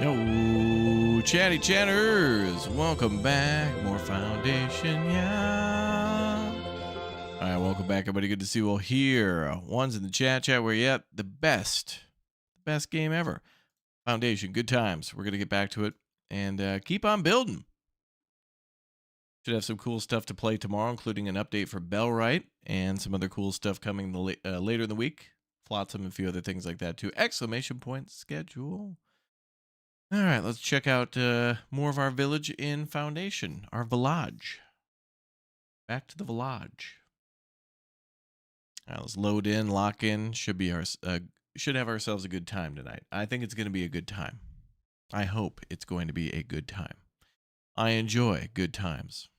Yo, chatty chatters, welcome back. More foundation, yeah. All right, welcome back, everybody. Good to see you all here. One's in the chat. Where you at? The best game ever. Foundation, good times. We're gonna get back to it and keep on building. Should have some cool stuff to play tomorrow, including an update for Bellwright and some other cool stuff coming later in the week. Flotsam and a few other things like that too. Exclamation point schedule. All right, let's check out more of our village in Foundation, our village. Back to the village. All right, let's load in, lock in. Should have ourselves a good time tonight. I think it's going to be a good time. I hope it's going to be a good time. I enjoy good times.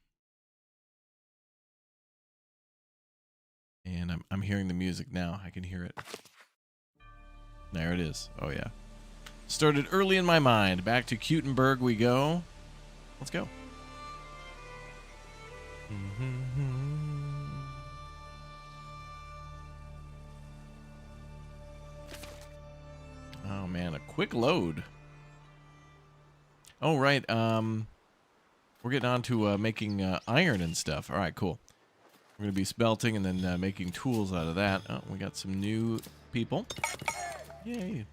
And I'm hearing the music now. I can hear it. There it is. Oh yeah. Started early in my mind. Back to Cutenburg we go. Let's go. Oh man, a quick load. Oh right, we're getting on to making iron and stuff. All right, cool. We're gonna be smelting and then making tools out of that. Oh, we got some new people. Yay.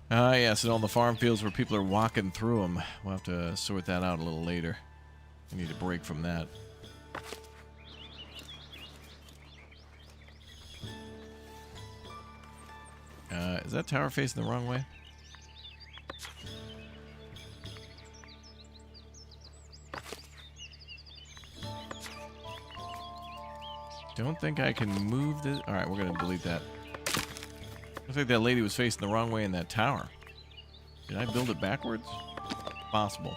Yes, and all the farm fields where people are walking through them. We'll have to sort that out a little later. I need a break from that. Is that tower facing the wrong way? Don't think I can move this. All right, we're going to delete that. Looks like that lady was facing the wrong way in that tower. Did I build it backwards? Possible.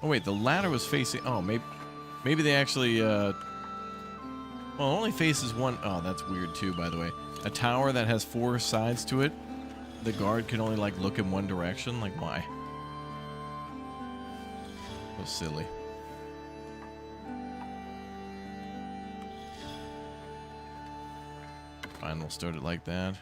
Oh wait, the ladder was facing. Oh, maybe they actually. Well, it only faces one. Oh, that's weird too. By the way, a tower that has 4 sides to it, the guard can only like look in one direction. Like why? So silly. Fine, we'll start it like that.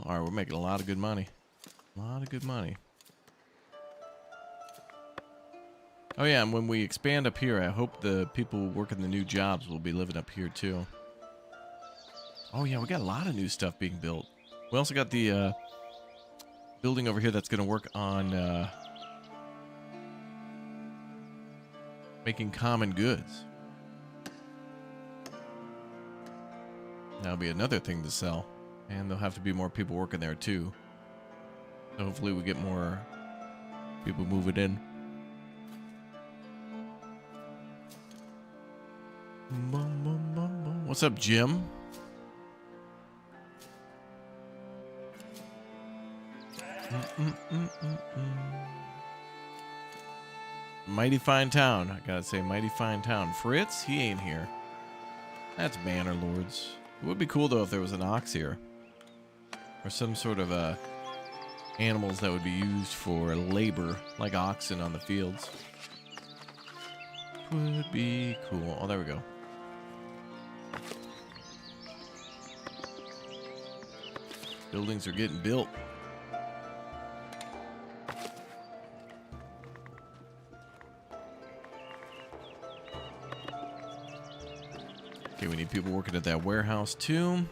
All right, we're making a lot of good money. A lot of good money. Oh yeah, and when we expand up here, I hope the people working the new jobs will be living up here too. Oh yeah, we got a lot of new stuff being built. We also got the building over here that's going to work on making common goods. That'll be another thing to sell. And there'll have to be more people working there too. So hopefully we get more people moving in. What's up, Jim? Mighty fine town. I gotta say, mighty fine town. Fritz, he ain't here. That's Manor Lords. It would be cool though if there was an ox here, or some sort of animals that would be used for labor, like oxen on the fields. Would be cool. Oh, there we go. Buildings are getting built. Okay, we need people working at that warehouse too.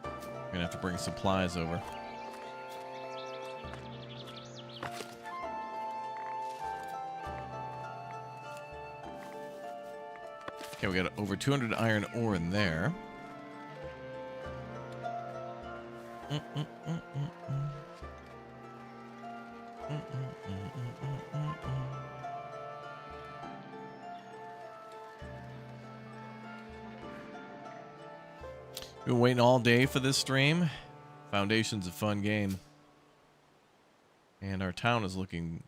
We're gonna have to bring supplies over. Okay, we got over 200 iron ore in there. Been waiting all day for this stream. Foundation's a fun game. And our town is looking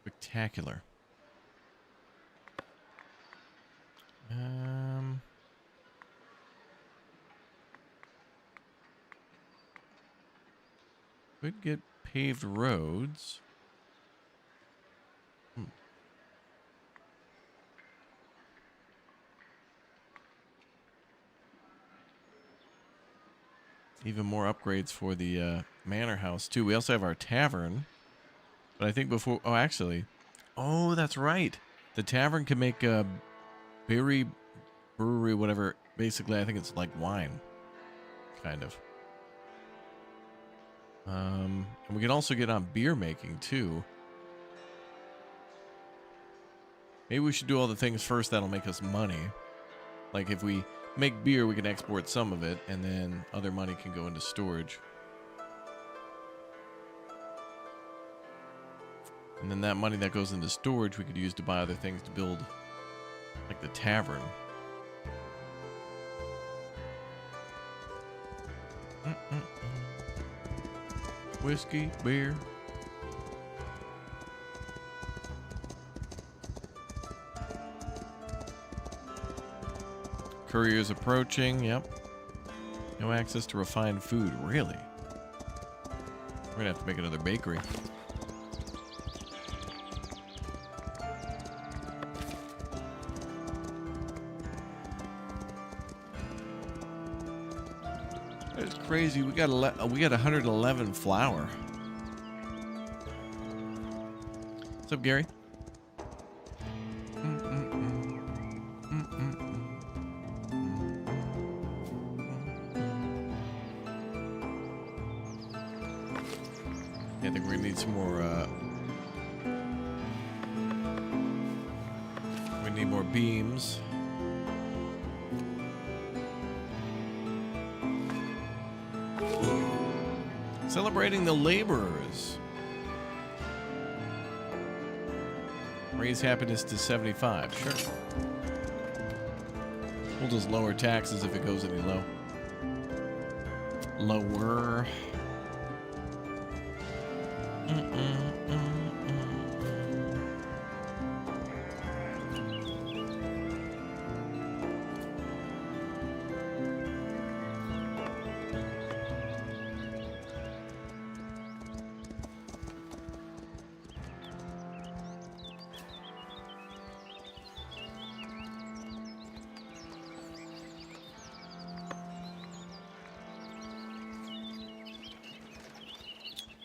spectacular. Could get paved roads. Even more upgrades for the manor house, too. We also have our tavern. But I think before... Oh, actually. Oh, that's right. The tavern can make a berry brewery, whatever. Basically, I think it's like wine. Kind of. And we can also get on beer making, too. Maybe we should do all the things first that'll make us money. Like, if we make beer, we can export some of it, and then other money can go into storage. And then that money that goes into storage, we could use to buy other things to build, like the tavern. Whiskey, beer. Courier's approaching, yep. No access to refined food, really? We're gonna have to make another bakery. That's crazy. We got 111 flour. What's up, Gary? Yeah, I think we're gonna need some more. We need more beams. Celebrating the laborers. Raise happiness to 75. Sure. We'll just lower taxes if it goes any low. Lower.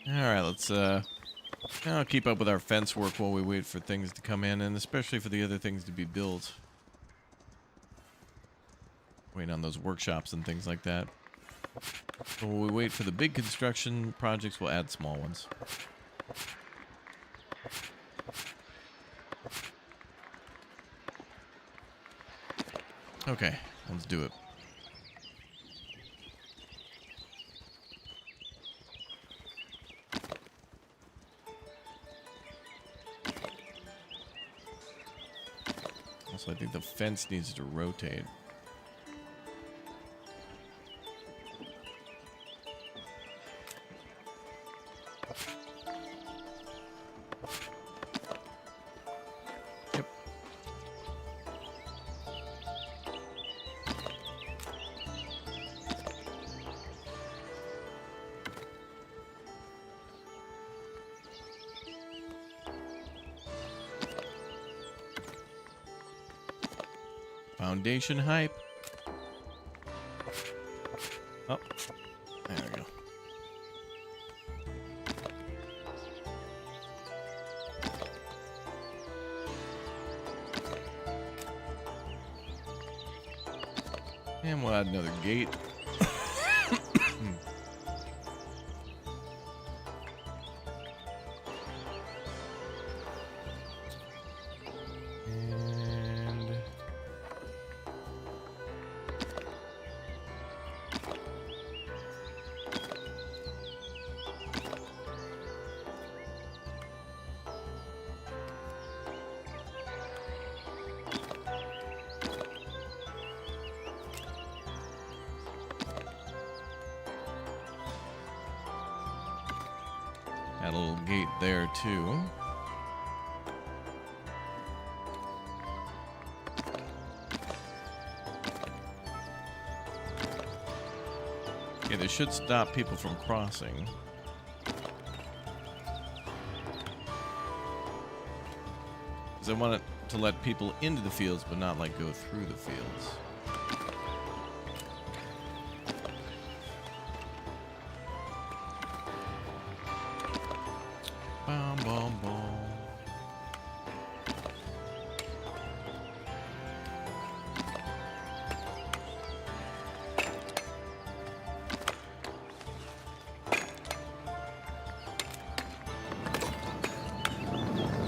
Alright, let's I'll keep up with our fence work while we wait for things to come in, and especially for the other things to be built. Waiting on those workshops and things like that. So while we wait for the big construction projects, we'll add small ones. Okay, let's do it. Also, I think the fence needs to rotate. Yep. Foundation hype. Oh, there we go. And we'll add another gate. gate there too. Okay, they should stop people from crossing. Because I want it to let people into the fields, but not like go through the fields. Bom, bom, bom.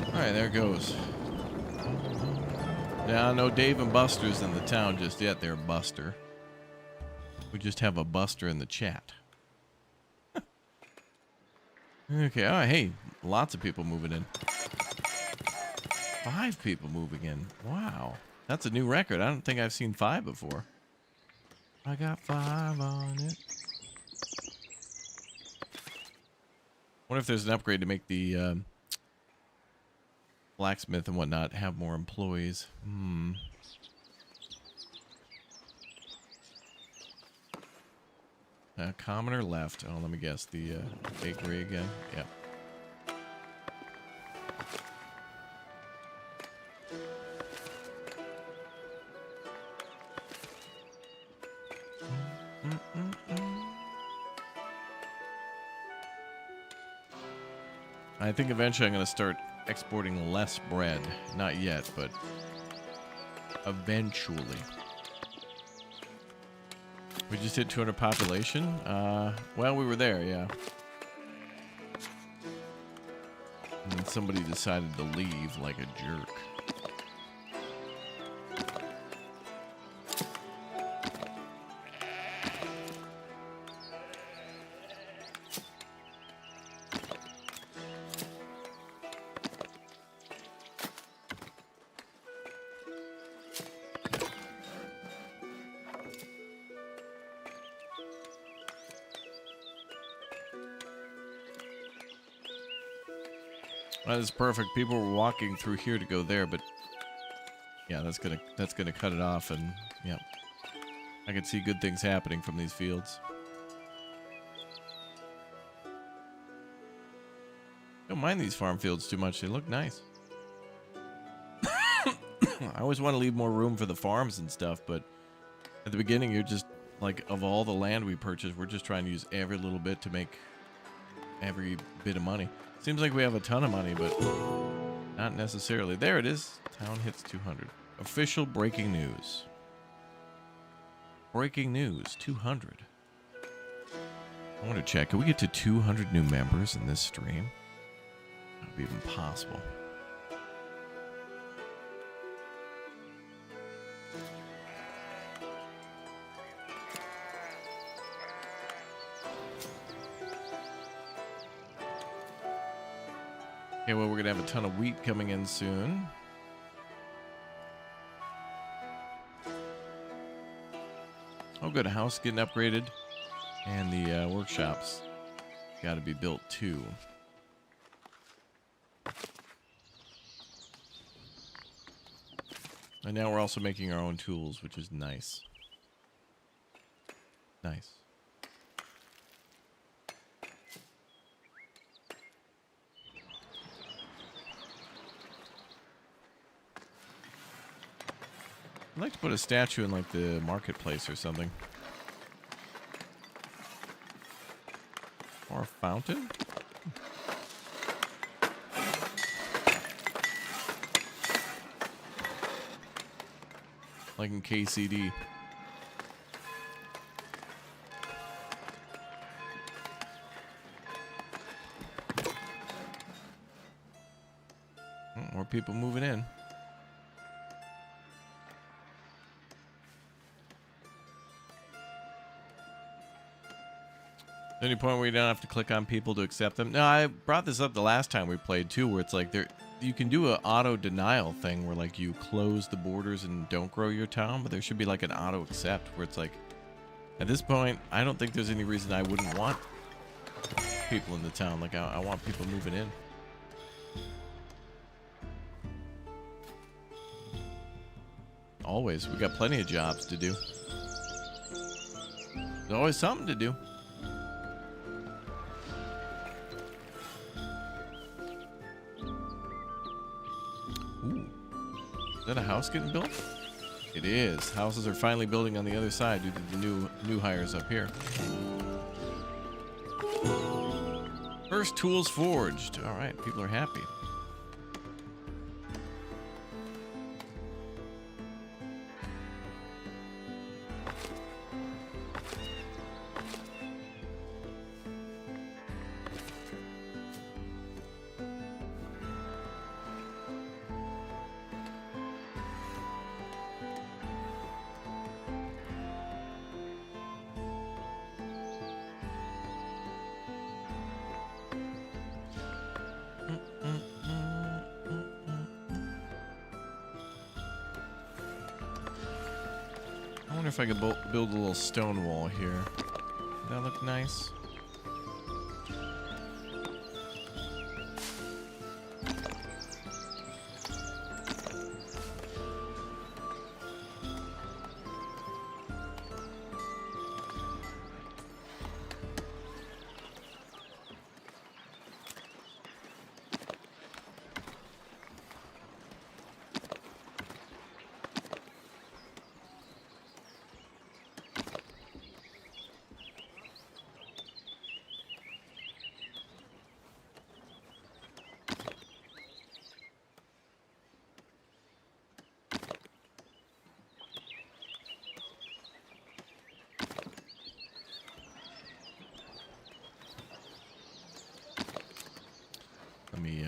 Alright, there it goes. Now, no Dave and Buster's in the town just yet. They're Buster. We just have a Buster in the chat. Okay, oh, hey, lots of people moving in. 5 people moving in. Wow. That's a new record. I don't think I've seen 5 before. I got 5 on it. Wonder if there's an upgrade to make the blacksmith and whatnot have more employees. Commoner left. Oh, let me guess. The bakery again. Yep. I think eventually I'm going to start exporting less bread. Not yet, but eventually. We just hit 200 population. Well, we were there, yeah. And then somebody decided to leave like a jerk. That is perfect. People were walking through here to go there, but yeah, that's gonna cut it off, and yeah, I can see good things happening from these fields. Don't mind these farm fields too much. They look nice. I always want to leave more room for the farms and stuff, but at the beginning, you're just like, of all the land we purchase, we're just trying to use every little bit to make every bit of money. Seems like we have a ton of money, but not necessarily. There it is. Town hits 200. Official breaking news. Breaking news, 200. I want to check. Can we get to 200 new members in this stream? That would be impossible. Okay, well, we're going to have a ton of wheat coming in soon. Oh, good. A house getting upgraded. And the workshops got to be built, too. And now we're also making our own tools, which is nice. Nice. I'd like to put a statue in, like, the marketplace or something. Or a fountain? Like in KCD. More people moving in. Any point where you don't have to click on people to accept them? No, I brought this up the last time we played too, where it's like you can do an auto denial thing where like you close the borders and don't grow your town, but there should be like an auto accept where it's like, at this point, I don't think there's any reason I wouldn't want people in the town. Like, I want people moving in. Always. We got plenty of jobs to do. There's always something to do. Ooh. Is that a house getting built? It is. Houses are finally building on the other side due to the new hires up here. First tools forged. All right, people are happy. I wonder if I could build a little stone wall here. Does that look nice? Let me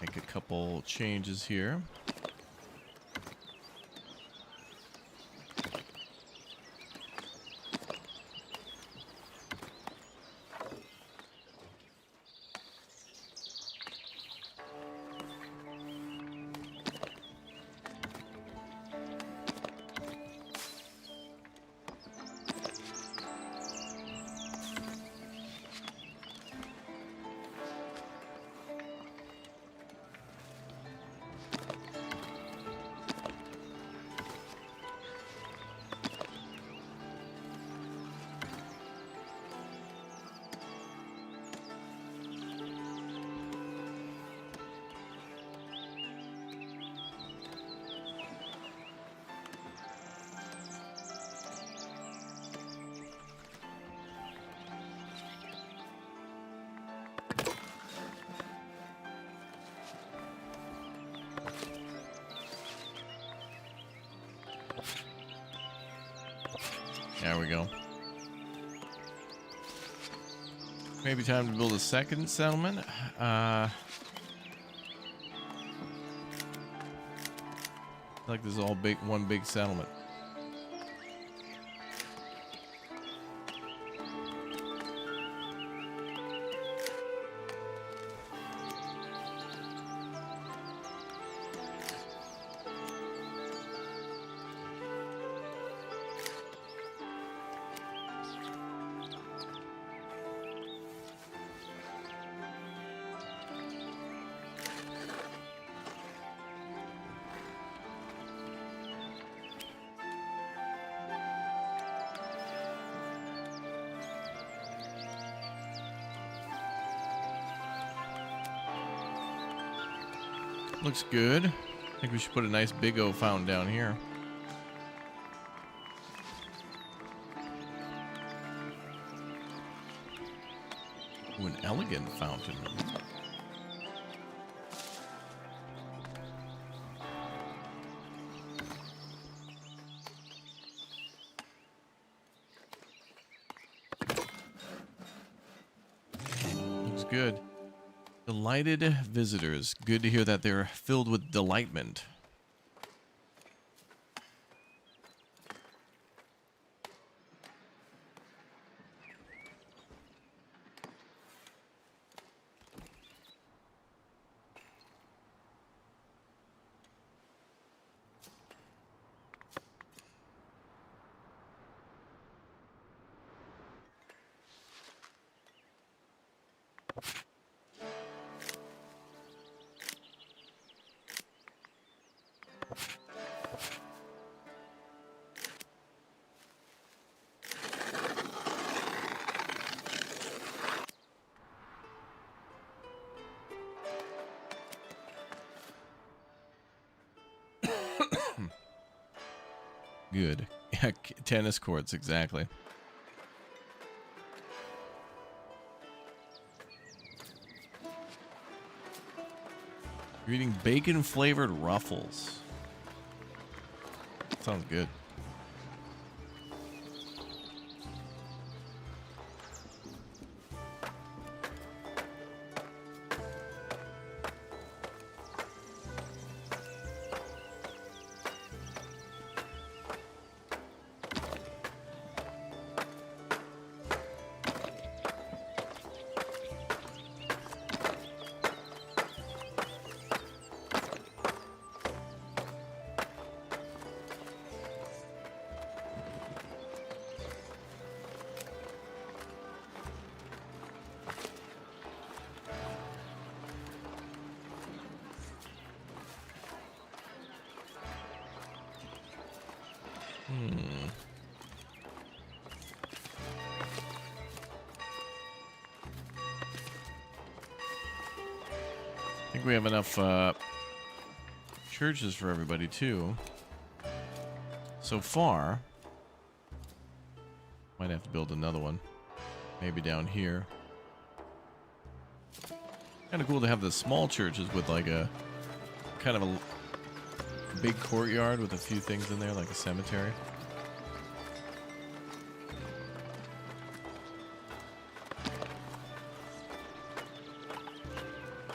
make a couple changes here. There we go. Maybe time to build a second settlement. Like this is all one big settlement. Looks good. I think we should put a nice big O fountain down here. Ooh, an elegant fountain. Looks good. Delighted visitors. Good to hear that they're filled with delightment. good. Yeah, tennis courts, exactly. You're eating bacon-flavored ruffles. Sounds good. I think we have enough churches for everybody too. So far, might have to build another one. Maybe down here. Kind of cool to have the small churches with like a kind of a big courtyard with a few things in there, like a cemetery.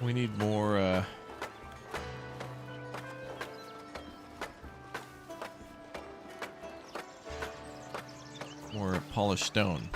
We need more more polished stone.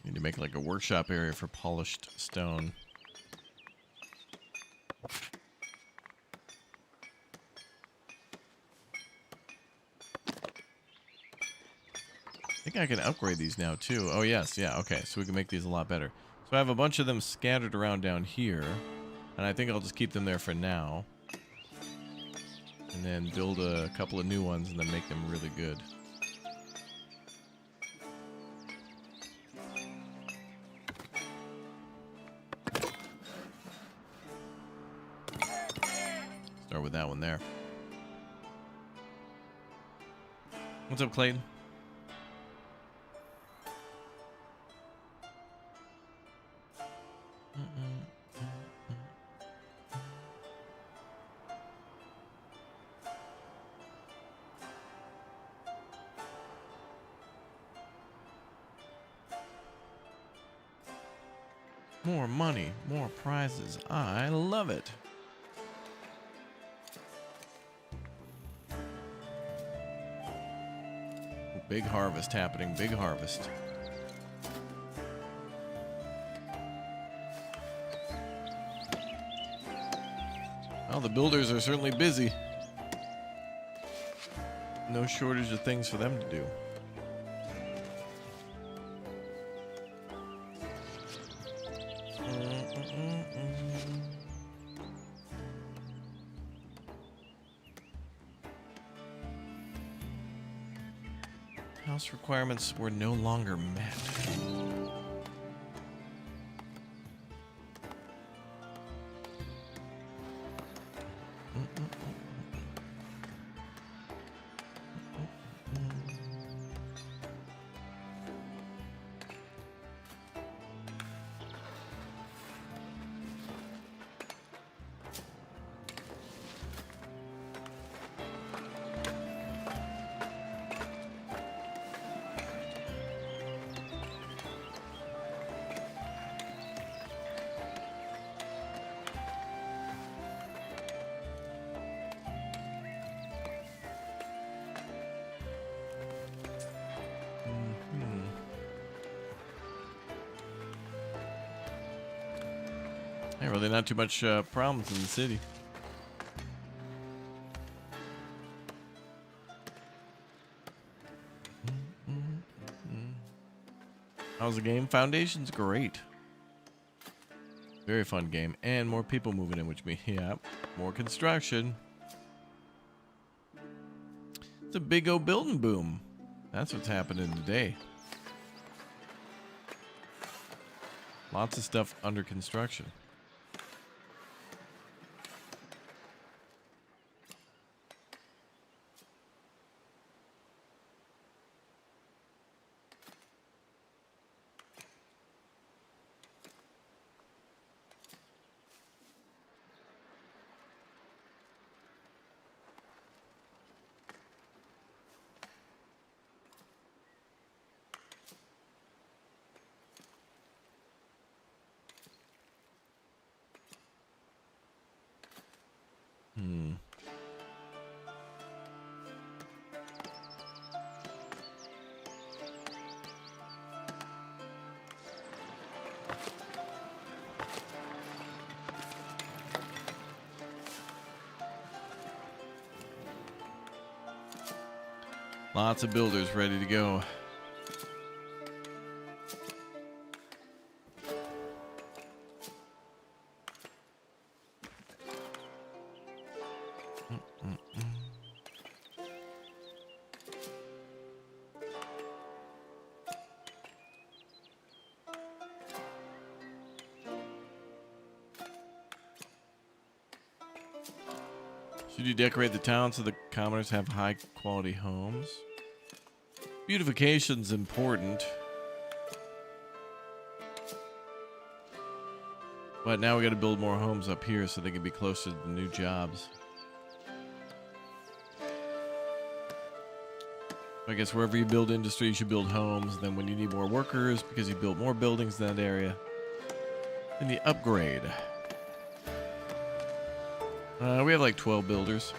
Need to make like a workshop area for polished stone. I think I can upgrade these now too. Oh yes, yeah, okay, so we can make these a lot better. So I have a bunch of them scattered around down here, and I think I'll just keep them there for now. And then build a couple of new ones and then make them really good. Start with that one there. What's up, Clayton? More money, more prizes. I love it. Big harvest happening, big harvest. Well, the builders are certainly busy. No shortage of things for them to do. House requirements were no longer met. Hey, really not too much problems in the city. How's the game? Foundation's great. Very fun game. And more people moving in, which means, yeah, more construction. It's a big old building boom. That's what's happening today. Lots of stuff under construction. Lots of builders ready to go. Should you decorate the town so the commoners have high quality homes? Beautification's important. But now we got to build more homes up here so they can be closer to the new jobs. I guess wherever you build industry, you should build homes. Then when you need more workers because you built more buildings in that area, then you upgrade. We have like 12 builders.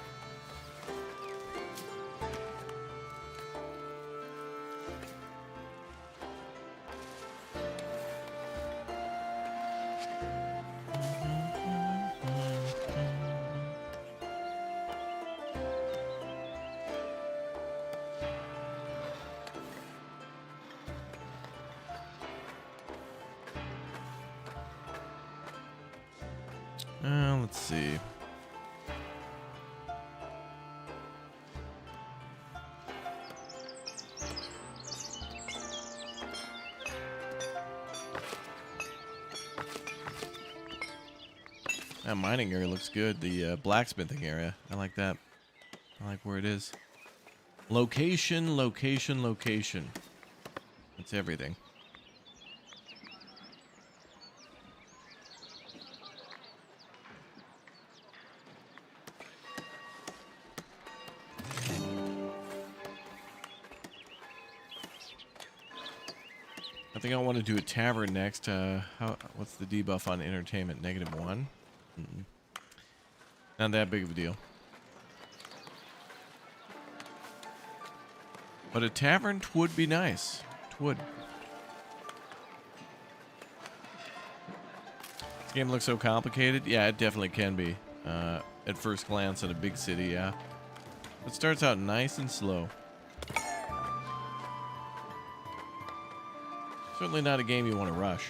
Let's see. That mining area looks good. The blacksmithing area. I like that. I like where it is. Location, location, location. That's everything. I think I want to do a tavern next. What's the debuff on entertainment? -1? Not that big of a deal. But a tavern would be nice. It would. This game looks so complicated. Yeah, it definitely can be. At first glance in a big city, yeah. It starts out nice and slow. Certainly not a game you want to rush.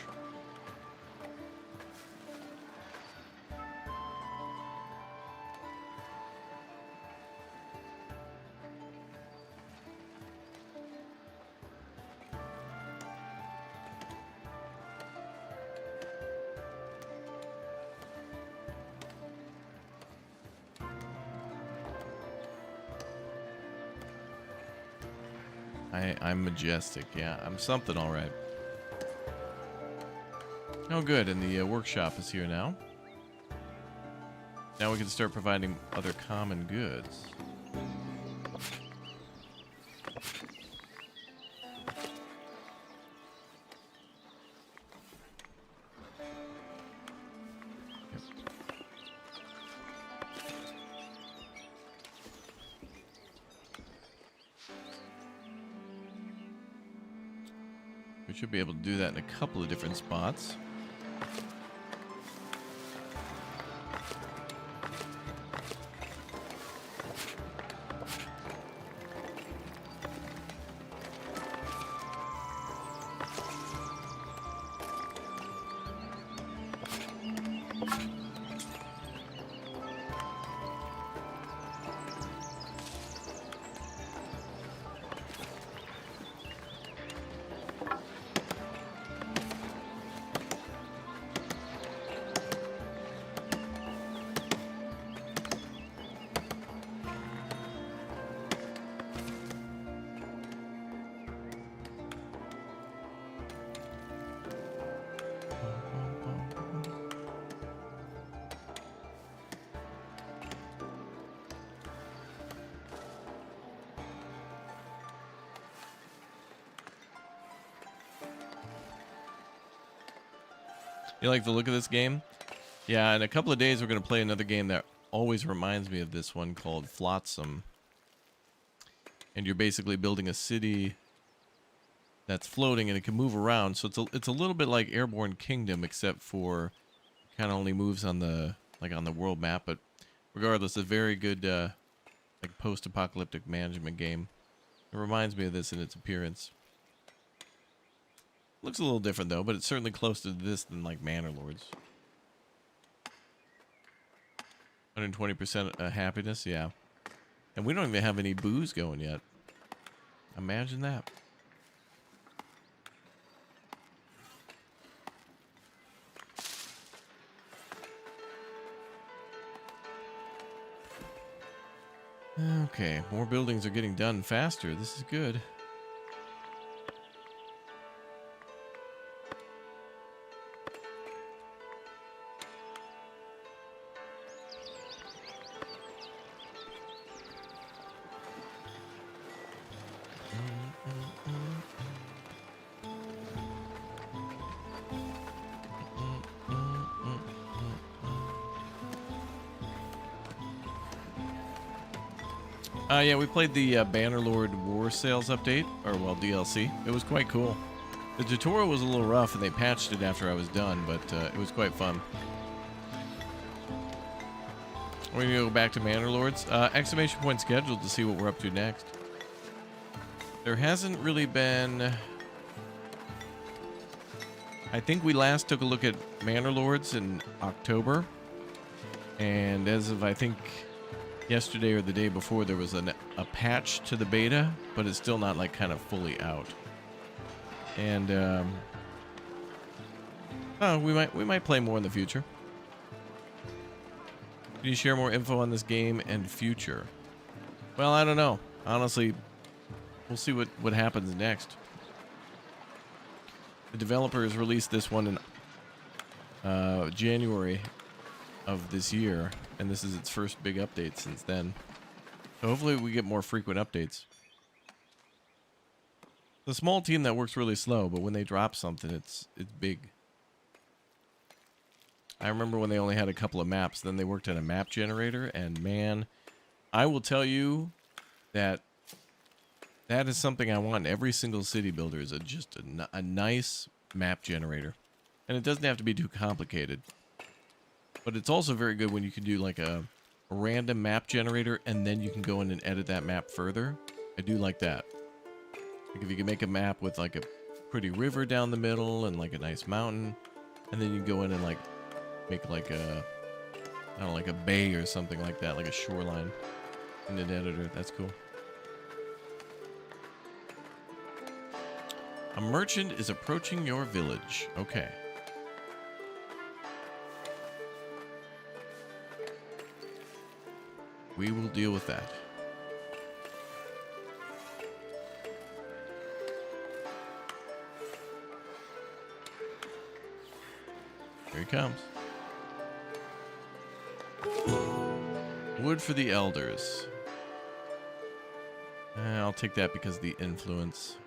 I'm majestic, yeah. I'm something, all right. Oh, good, and the workshop is here now. Now we can start providing other common goods. We should be able to do that in a couple of different spots. You like the look of this game? Yeah, in a couple of days we're going to play another game that always reminds me of this one called Flotsam. And you're basically building a city that's floating and it can move around. So it's a little bit like Airborne Kingdom, except for it kind of only moves on the on the world map. But regardless, a very good like post-apocalyptic management game. It reminds me of this in its appearance. Looks a little different though, but it's certainly closer to this than like Manor Lords. 120% happiness, yeah. And we don't even have any booze going yet. Imagine that. Okay, more buildings are getting done faster. This is good. Yeah, we played the Bannerlord War Sales update, or well, DLC. It was quite cool. The tutorial was a little rough, and they patched it after I was done, but it was quite fun. We're going to go back to Manor Lords. Exclamation point scheduled to see what we're up to next. There hasn't really been... I think we last took a look at Manor Lords in October. And as of, I think, yesterday or the day before, there was a patch to the beta, but it's still not, like, kind of fully out. And, we might play more in the future. Can you share more info on this game and future? Well, I don't know. Honestly, we'll see what happens next. The developers released this one in January of this year, and this is its first big update since then. So hopefully we get more frequent updates. It's a small team that works really slow, but when they drop something, it's big. I remember when they only had a couple of maps, then they worked on a map generator, and man, I will tell you that that is something I want in every single city builder, is just a nice map generator. And it doesn't have to be too complicated. But it's also very good when you can do like a random map generator, and then you can go in and edit that map further. I do like that. Like if you can make a map with like a pretty river down the middle and like a nice mountain, and then you go in and like make like a, I don't know, like a bay or something like that, like a shoreline in an editor. That's cool. A merchant is approaching your village. Okay. We will deal with that. Here he comes. Wood for the elders. I'll take that because of the influence.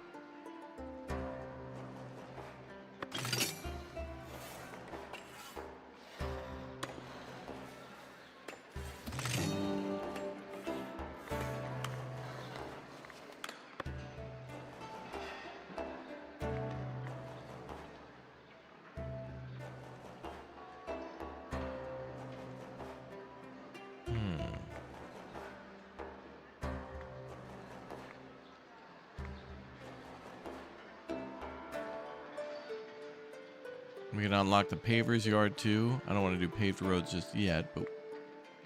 We can unlock the pavers yard too. I don't want to do paved roads just yet, but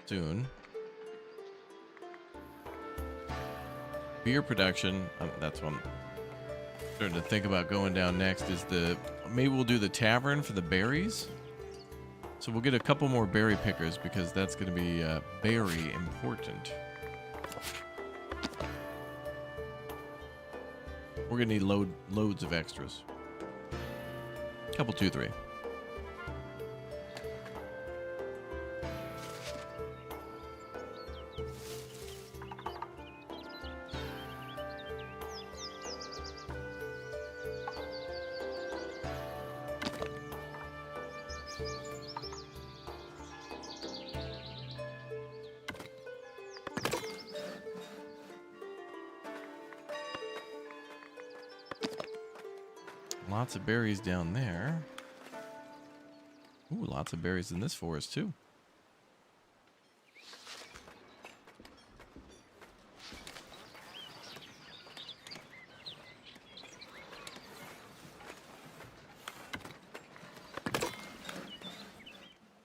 soon. Beer production. That's one I'm starting to think about going down next. Is maybe we'll do the tavern for the berries. So we'll get a couple more berry pickers because that's going to be very important. We're going to need loads of extras. Couple, 2, 3. Lots of berries down there. Ooh, lots of berries in this forest too.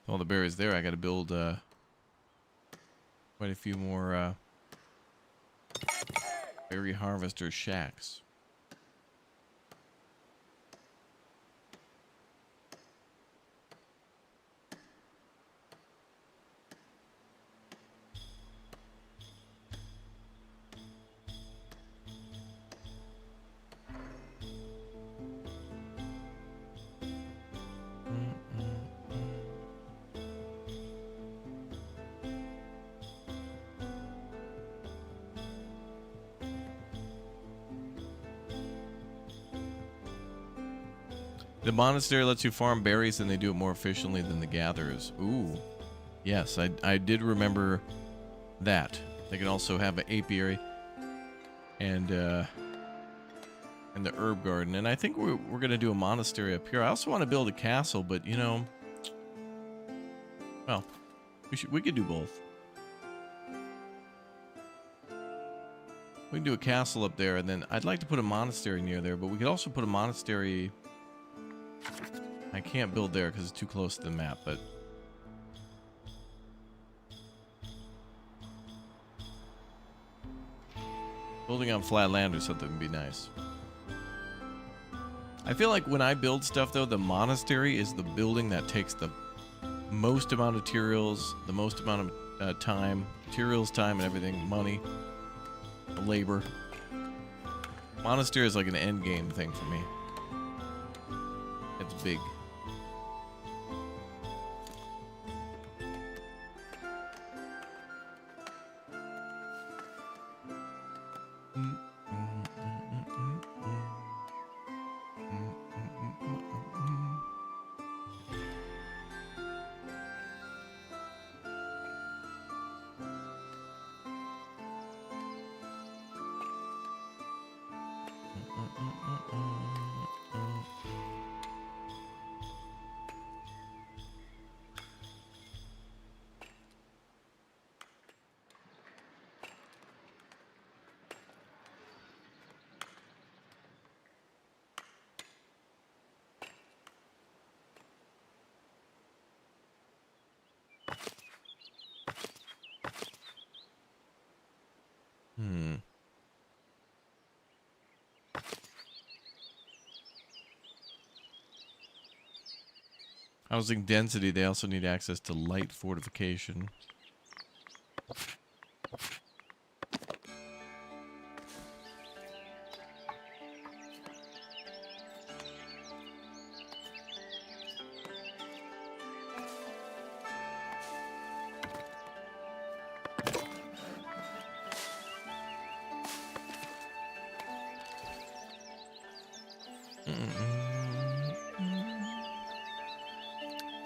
All the berries there, I gotta build quite a few more berry harvester shacks. The monastery lets you farm berries and they do it more efficiently than the gatherers. Ooh. Yes, I did remember that. They can also have an apiary and the herb garden. And I think we're going to do a monastery up here. I also want to build a castle, but you know, well, we could do both. We can do a castle up there, and then I'd like to put a monastery near there, but we could also put a monastery. I can't build there because it's too close to the map, but building on flat land or something would be nice. I feel like when I build stuff, though, the monastery is the building that takes the most amount of materials, the most amount of time, and everything, money, labor. Monastery is like an end game thing for me. It's big. Housing density, they also need access to light fortification.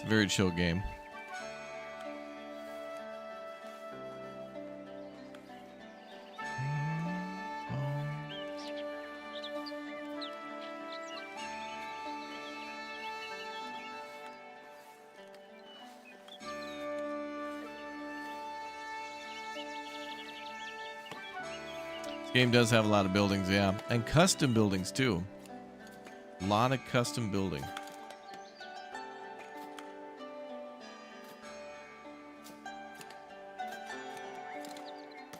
Very chill game. This game does have a lot of buildings, yeah, and custom buildings too. A lot of custom building.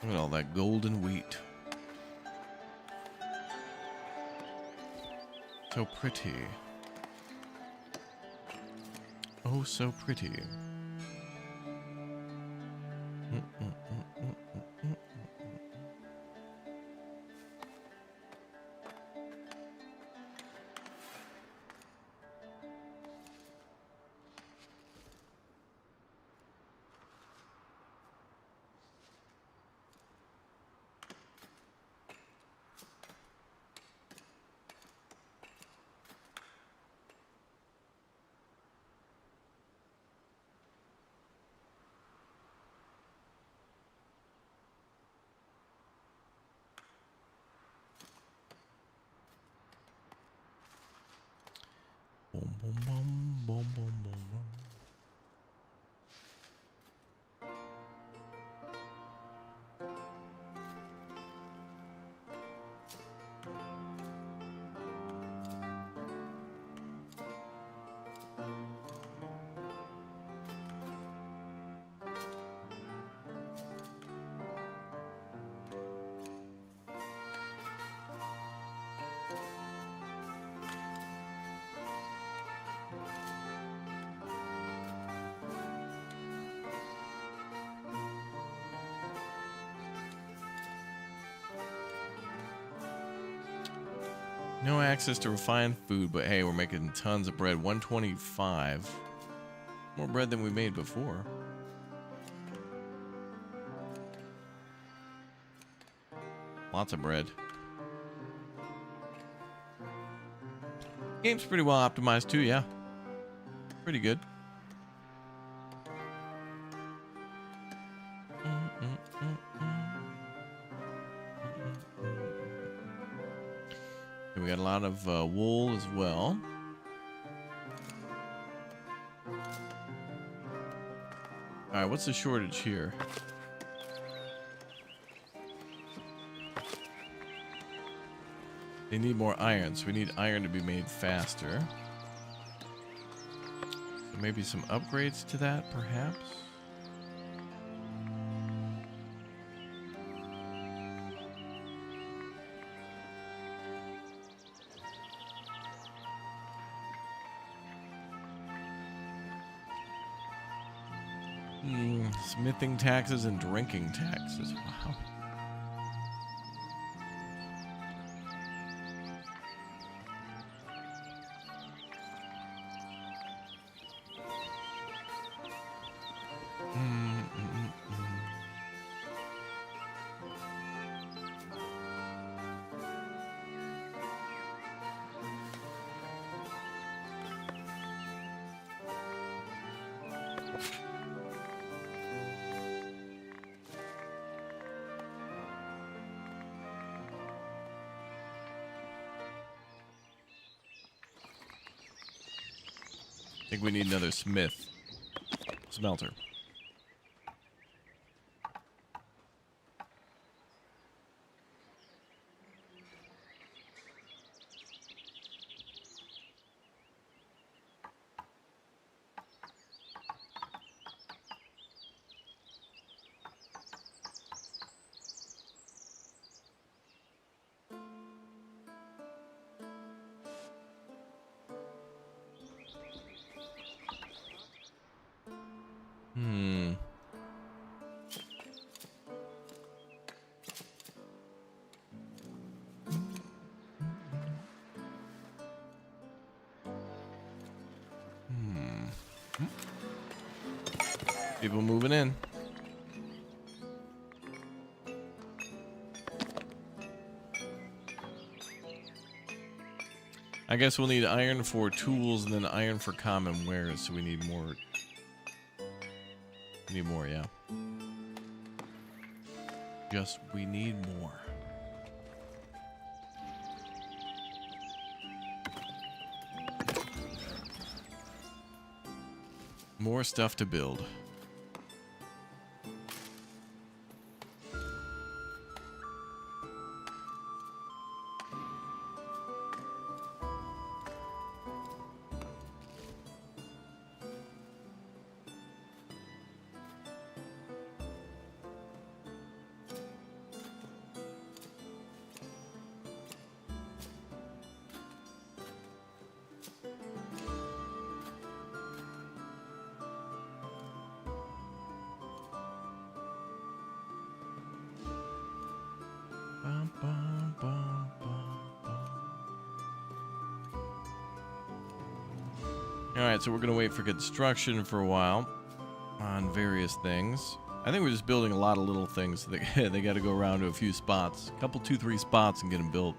Look at all that golden wheat. So pretty. Oh, so pretty. No access to refined food, but hey, we're making tons of bread. 125. More bread than we made before. Lots of bread. Game's pretty well optimized too, yeah. Pretty good. We got a lot of wool as well. All right, what's the shortage here? They need more iron, so we need iron to be made faster. So maybe some upgrades to that, perhaps? Smithing taxes and drinking taxes. Wow. I think we need another smith. Smelter. People moving in. I guess we'll need iron for tools and then iron for common wares, so we need more. We need more, yeah. Just, we need more. More stuff to build. Alright, so we're going to wait for construction for a while on various things. I think we're just building a lot of little things. They got to go around to a few spots. A couple, 2-3 spots and get them built.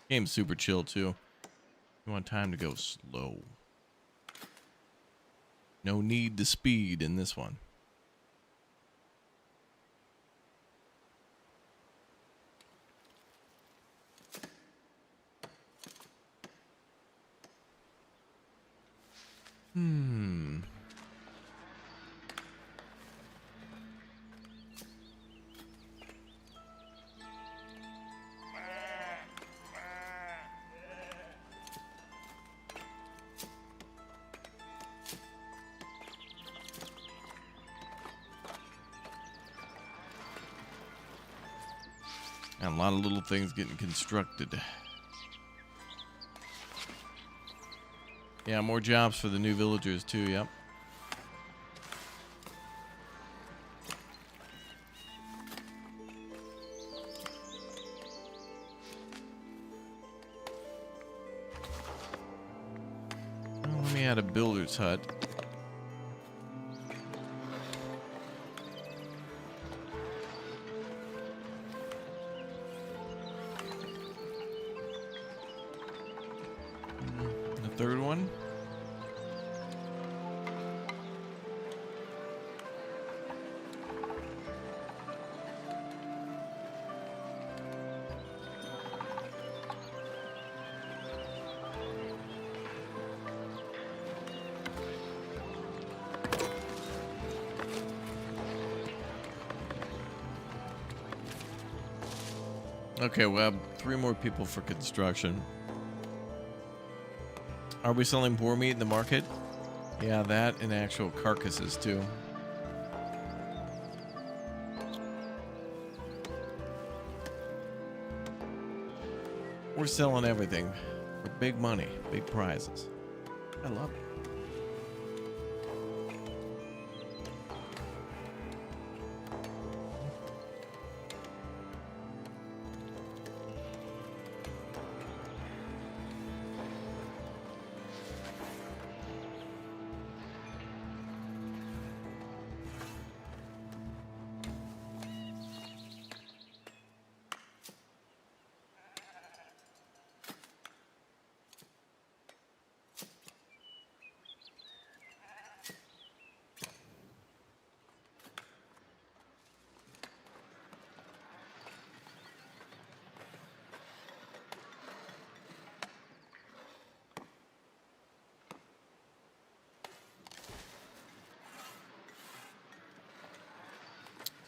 Game's super chill too. You want time to go slow. No need to speed in this one. And a lot of little things getting constructed. Yeah, more jobs for the new villagers too, yep. Well, let me add a builder's hut. The third one. Okay, we'll have 3 more people for construction. Are we selling boar meat in the market? Yeah, that and actual carcasses too. We're selling everything for big money, big prizes. I love it.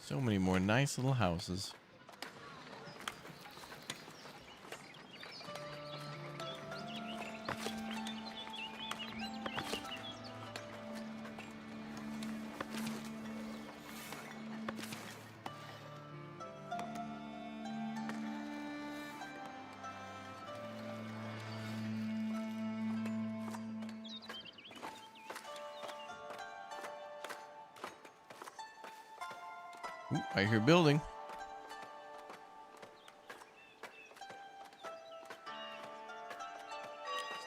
So many more nice little houses. Ooh, I hear building.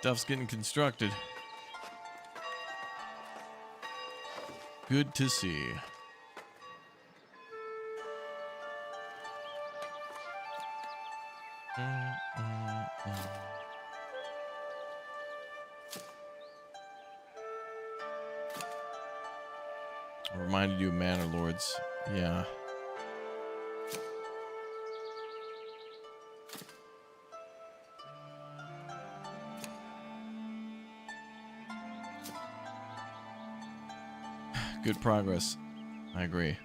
Stuff's getting constructed. Good to see. Reminded you of Manor Lords. Yeah. Good progress. I agree.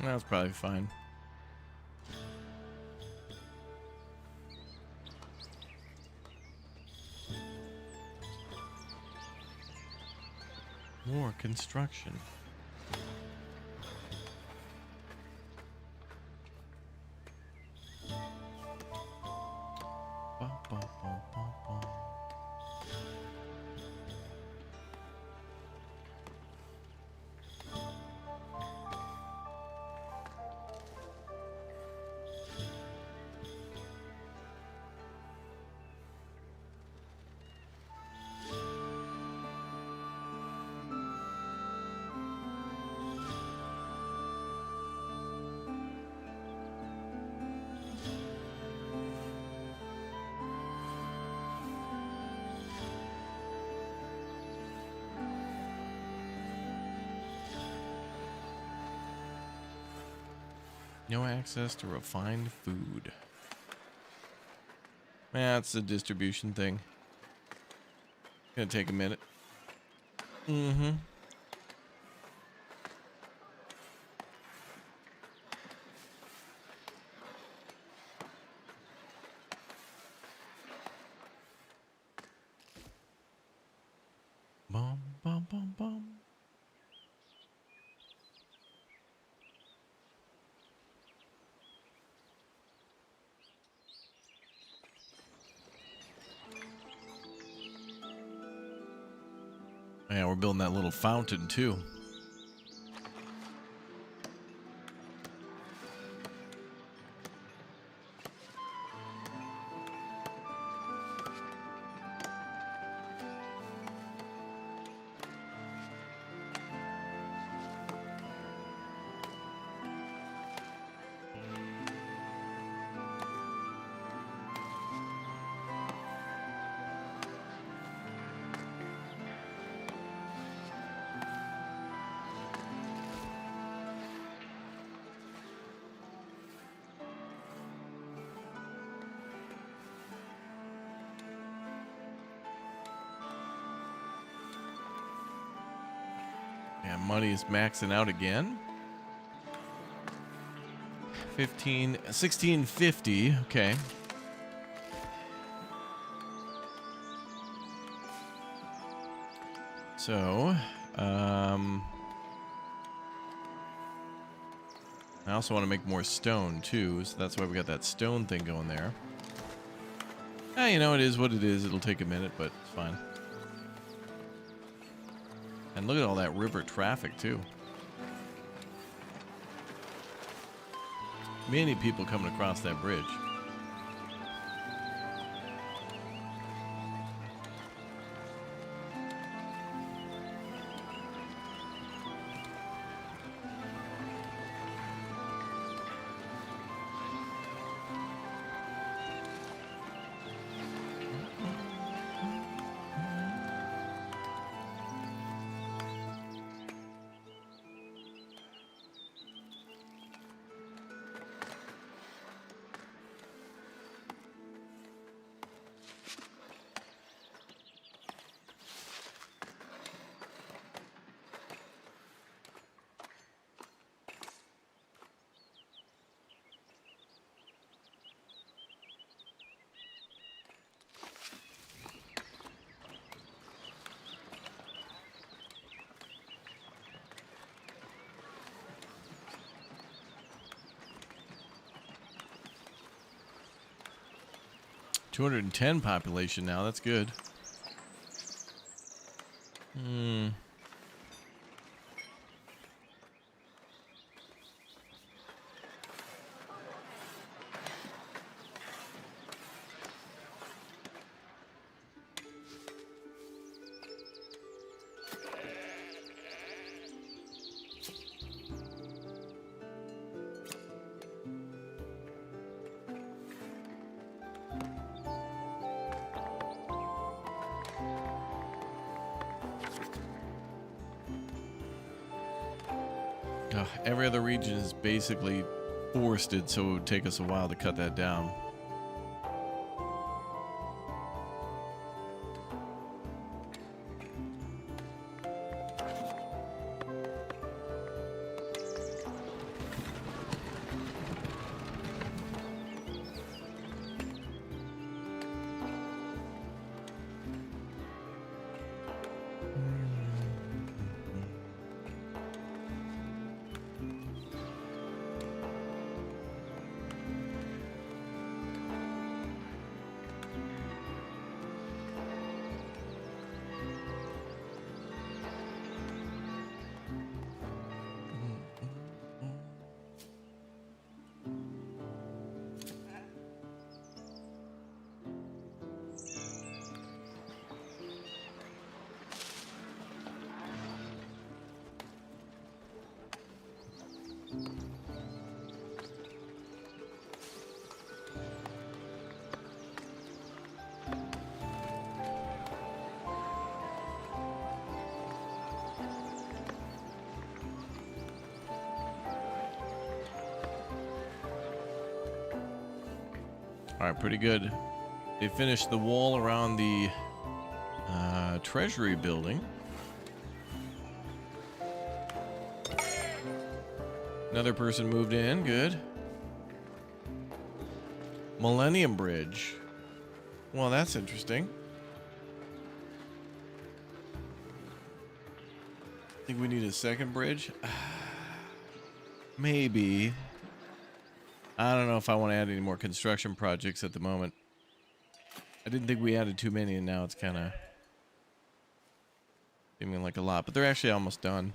That's probably fine. More construction. Bum, bum, bum, bum, bum. No access to refined food. That's a distribution thing. Gonna take a minute. Mm-hmm. Bum, bum, bum, bum. Yeah, we're building that little fountain too. Yeah, money is maxing out again. 1650. Okay. So, I also want to make more stone too, so that's why we got that stone thing going there. You know, it is what it is. It'll take a minute, but it's fine. And look at all that river traffic too. Many people coming across that bridge. $210 population now. That's good. Every other region is basically forested, so it would take us a while to cut that down. All right, pretty good. They finished the wall around the Treasury building. Another person moved in. Good. Millennium Bridge. Well, that's interesting. Think we need a second bridge? Maybe. I don't know if I want to add any more construction projects at the moment. I didn't think we added too many, and now it's kind of seeming like a lot, but they're actually almost done.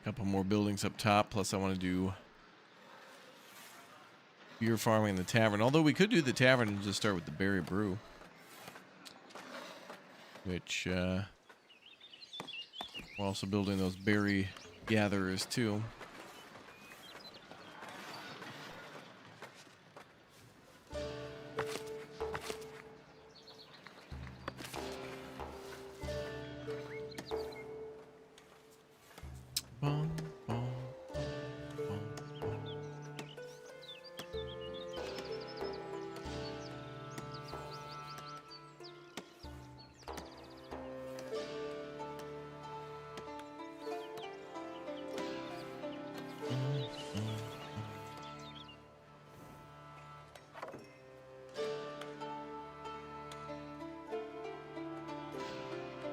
Couple more buildings up top, plus I want to do beer farming in the tavern. Although we could do the tavern and just start with the berry brew. Which, we're also building those berry gatherers too.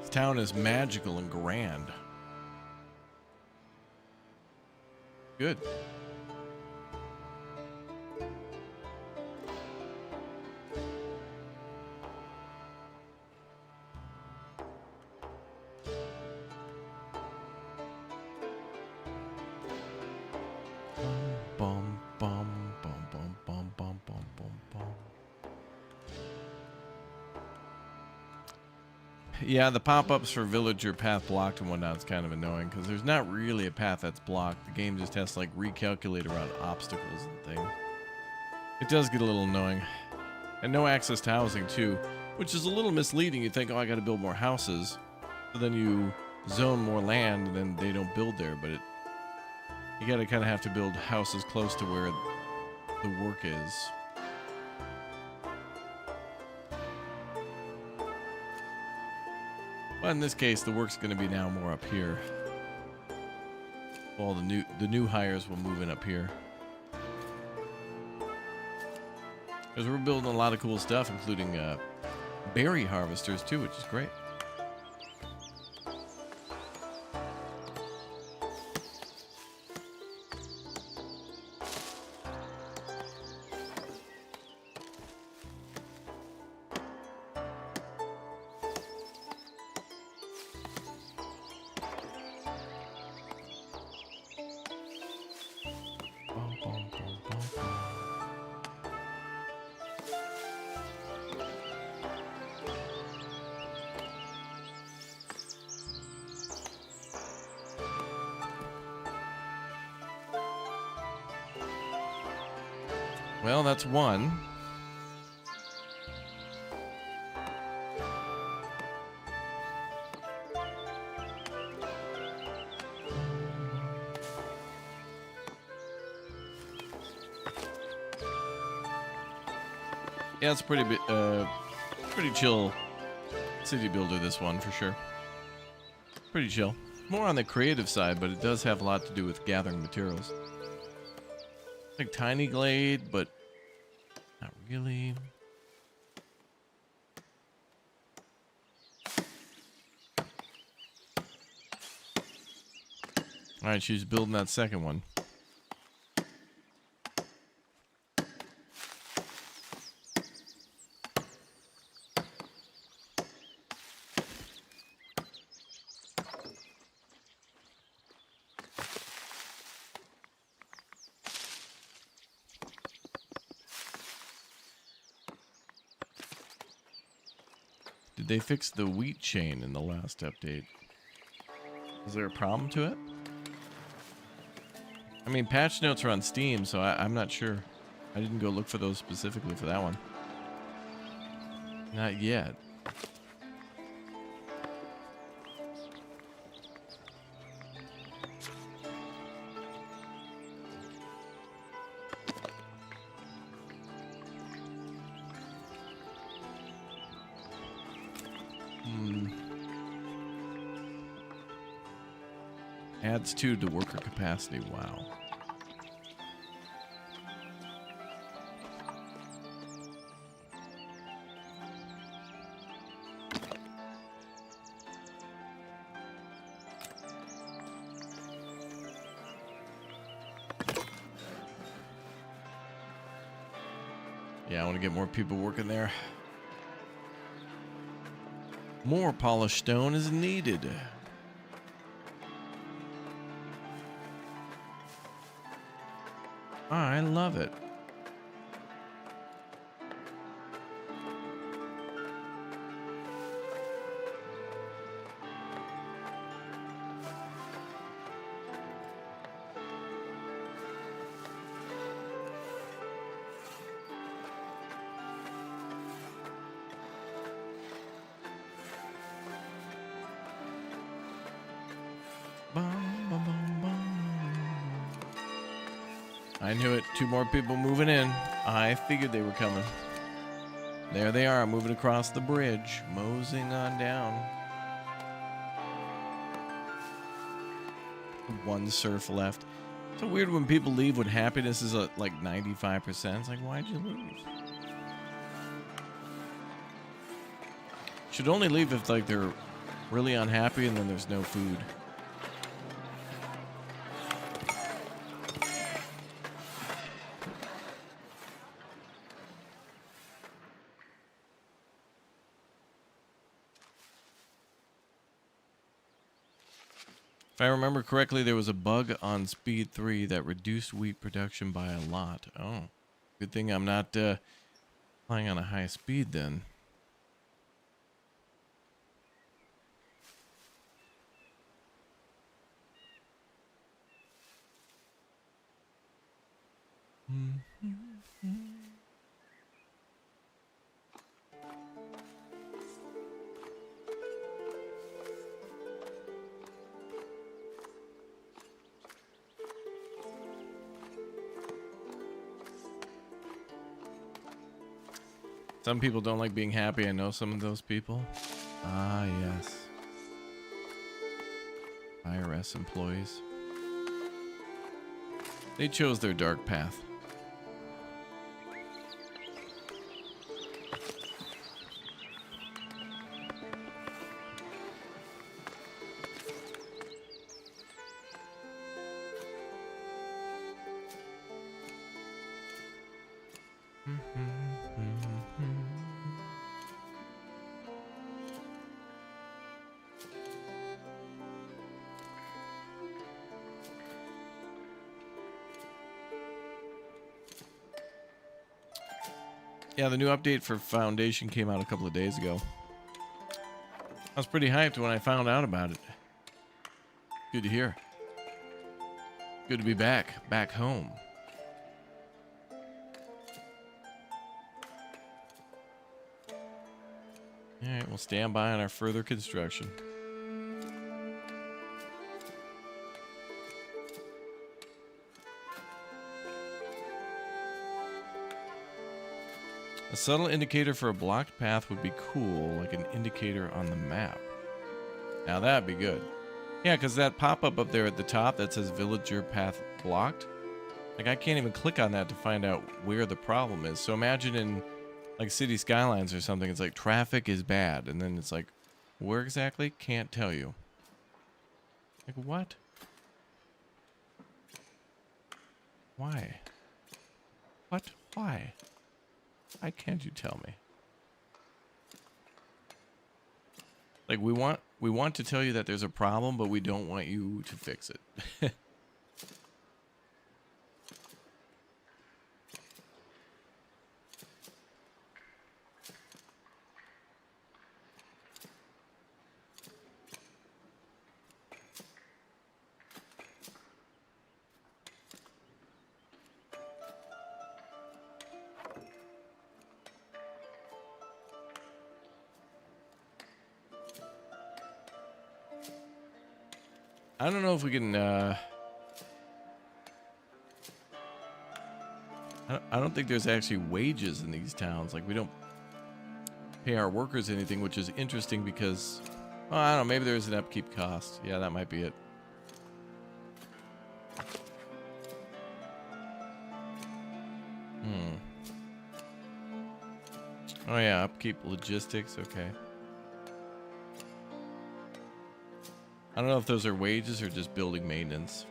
This town is magical and grand. Good. Yeah, the pop-ups for villager path blocked and whatnot is kind of annoying because there's not really a path that's blocked. The game just has to like recalculate around obstacles and things. It does get a little annoying. And no access to housing too, which is a little misleading. You think, oh, I got to build more houses. So then you zone more land and then they don't build there. But you got to kind of have to build houses close to where the work is. Well, in this case, the work's going to be now more up here. All the new hires will move in up here. Because we're building a lot of cool stuff, including berry harvesters too, which is great. Well, that's one. Yeah, it's pretty chill city builder, this one, for sure. Pretty chill. More on the creative side, but it does have a lot to do with gathering materials. Like tiny glade, but not really. Alright, she's building that second one. Did they fix the wheat chain in the last update? Is there a problem to it? I mean, patch notes are on Steam, so I'm not sure. I didn't go look for those specifically for that one. Not yet. Adds 2 to worker capacity. Wow. Yeah, I want to get more people working there. More polished stone is needed. I love it. I knew it. 2 more people moving in. I figured they were coming. There they are, moving across the bridge, moseying on down. 1 surf left. It's so weird when people leave when happiness is at like 95%. It's like, why'd you leave? Should only leave if like they're really unhappy and then there's no food. If I remember correctly, there was a bug on Speed 3 that reduced wheat production by a lot. Oh, good thing I'm not flying on a high speed then. Some people don't like being happy. I know some of those people. Ah, yes. IRS employees. They chose their dark path. Yeah, the new update for Foundation came out a couple of days ago. I was pretty hyped when I found out about it. Good to hear. Good to be back home. Alright, we'll stand by on our further construction. A subtle indicator for a blocked path would be cool, like an indicator on the map. Now that'd be good. Yeah, because that pop-up up there at the top that says villager path blocked, like I can't even click on that to find out where the problem is. So imagine in like City Skylines or something, it's like traffic is bad, and then it's like, where exactly? Can't tell you. Like what? Why? What? Why? Why can't you tell me? Like we want to tell you that there's a problem, but we don't want you to fix it. I don't know if we can, I don't think there's actually wages in these towns. Like, we don't pay our workers anything, which is interesting because, well, I don't know, maybe there's an upkeep cost. Yeah, that might be it. Oh yeah, upkeep logistics. Okay. I don't know if those are wages or just building maintenance.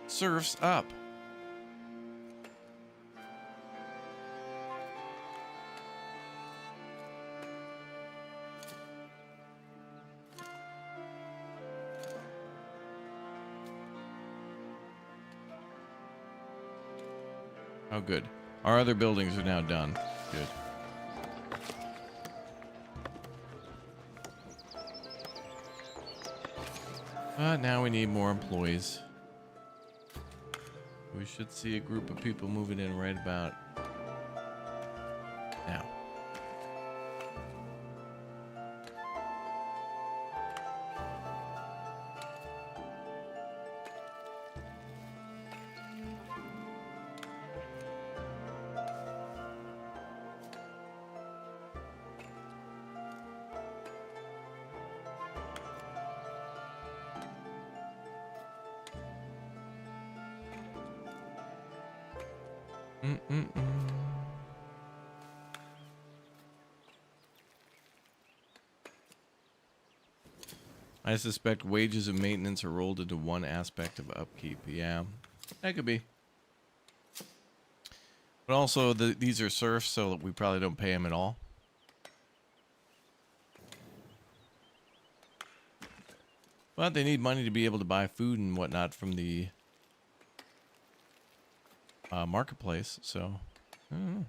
Surf's up. Oh, good. Our other buildings are now done. Good. But now we need more employees. We should see a group of people moving in right about now. I suspect wages and maintenance are rolled into one aspect of upkeep. Yeah, that could be. But also, these are serfs, so we probably don't pay them at all. But they need money to be able to buy food and whatnot from the marketplace, so I don't know.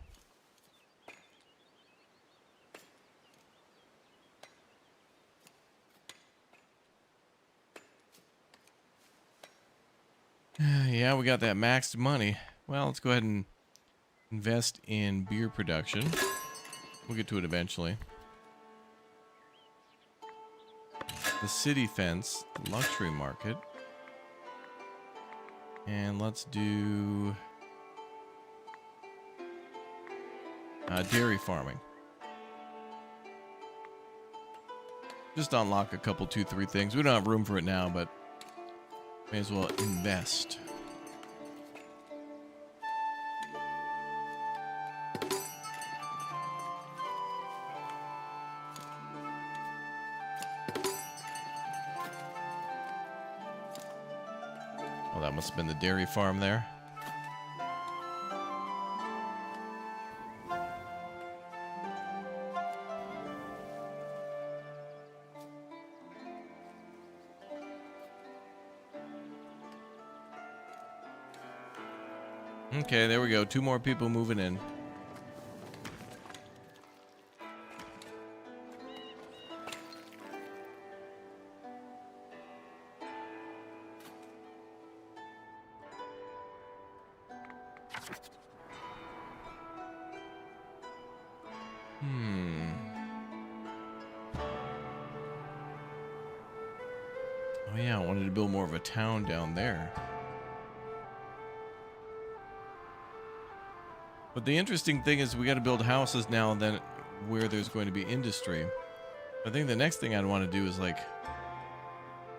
Yeah, we got that maxed money. Well, let's go ahead and invest in beer production. We'll get to it eventually. The city fence, the luxury market. And let's do dairy farming. Just unlock a couple, 2, 3 things. We don't have room for it now, but may as well invest. Oh, that must have been the dairy farm there. Okay, there we go. 2 more people moving in. Oh yeah, I wanted to build more of a town down there. But the interesting thing is we got to build houses now and then where there's going to be industry. I think the next thing I'd want to do is like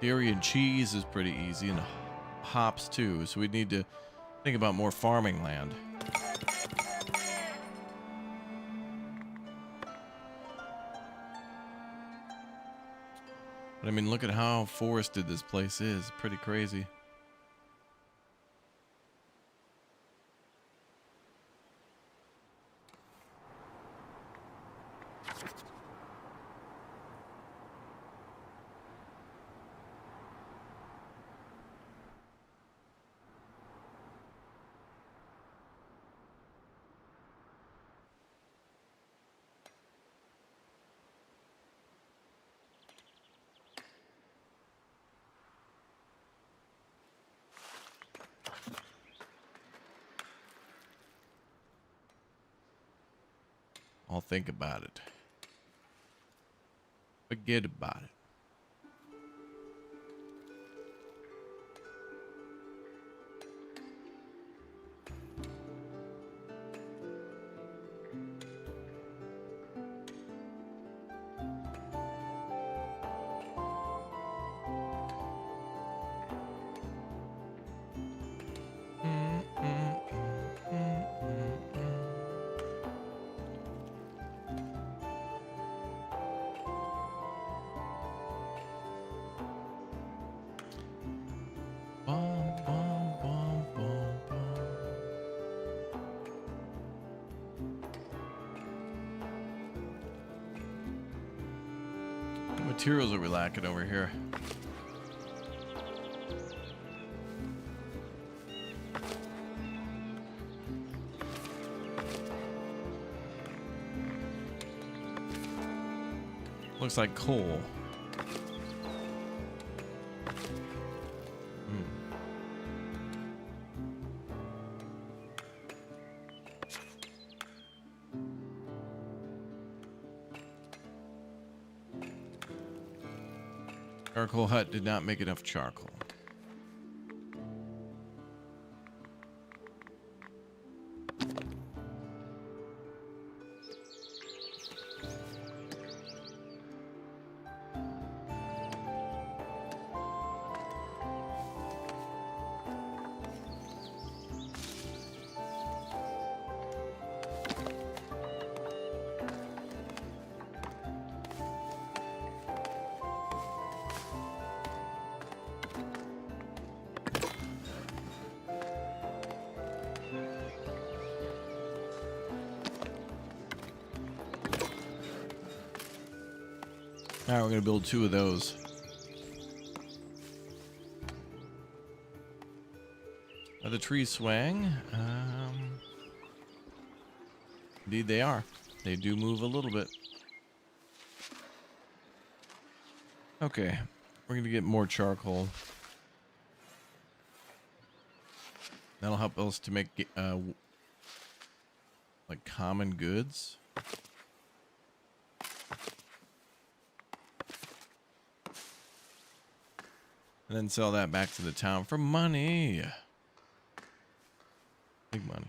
dairy and cheese is pretty easy, and hops too. So we'd need to think about more farming land. But I mean, look at how forested this place is. Pretty crazy. I'll think about it. Forget about it. materials are we lacking over here? Looks like coal. Charcoal hut did not make enough charcoal. All right, we're gonna build 2 of those. Are the trees swaying? Indeed they are. They do move a little bit. Okay, we're gonna get more charcoal. That'll help us to make like common goods. And then sell that back to the town for money. Big money.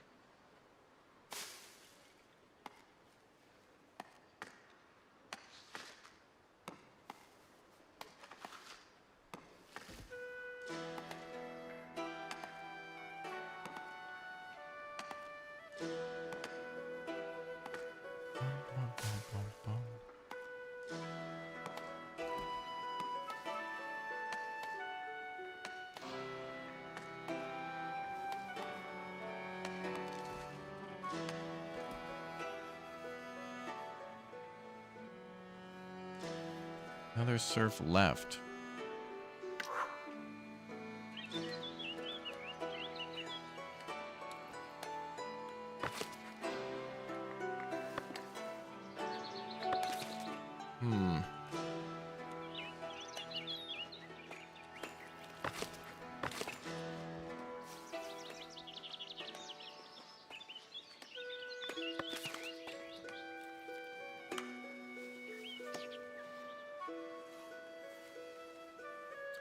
Another surf left.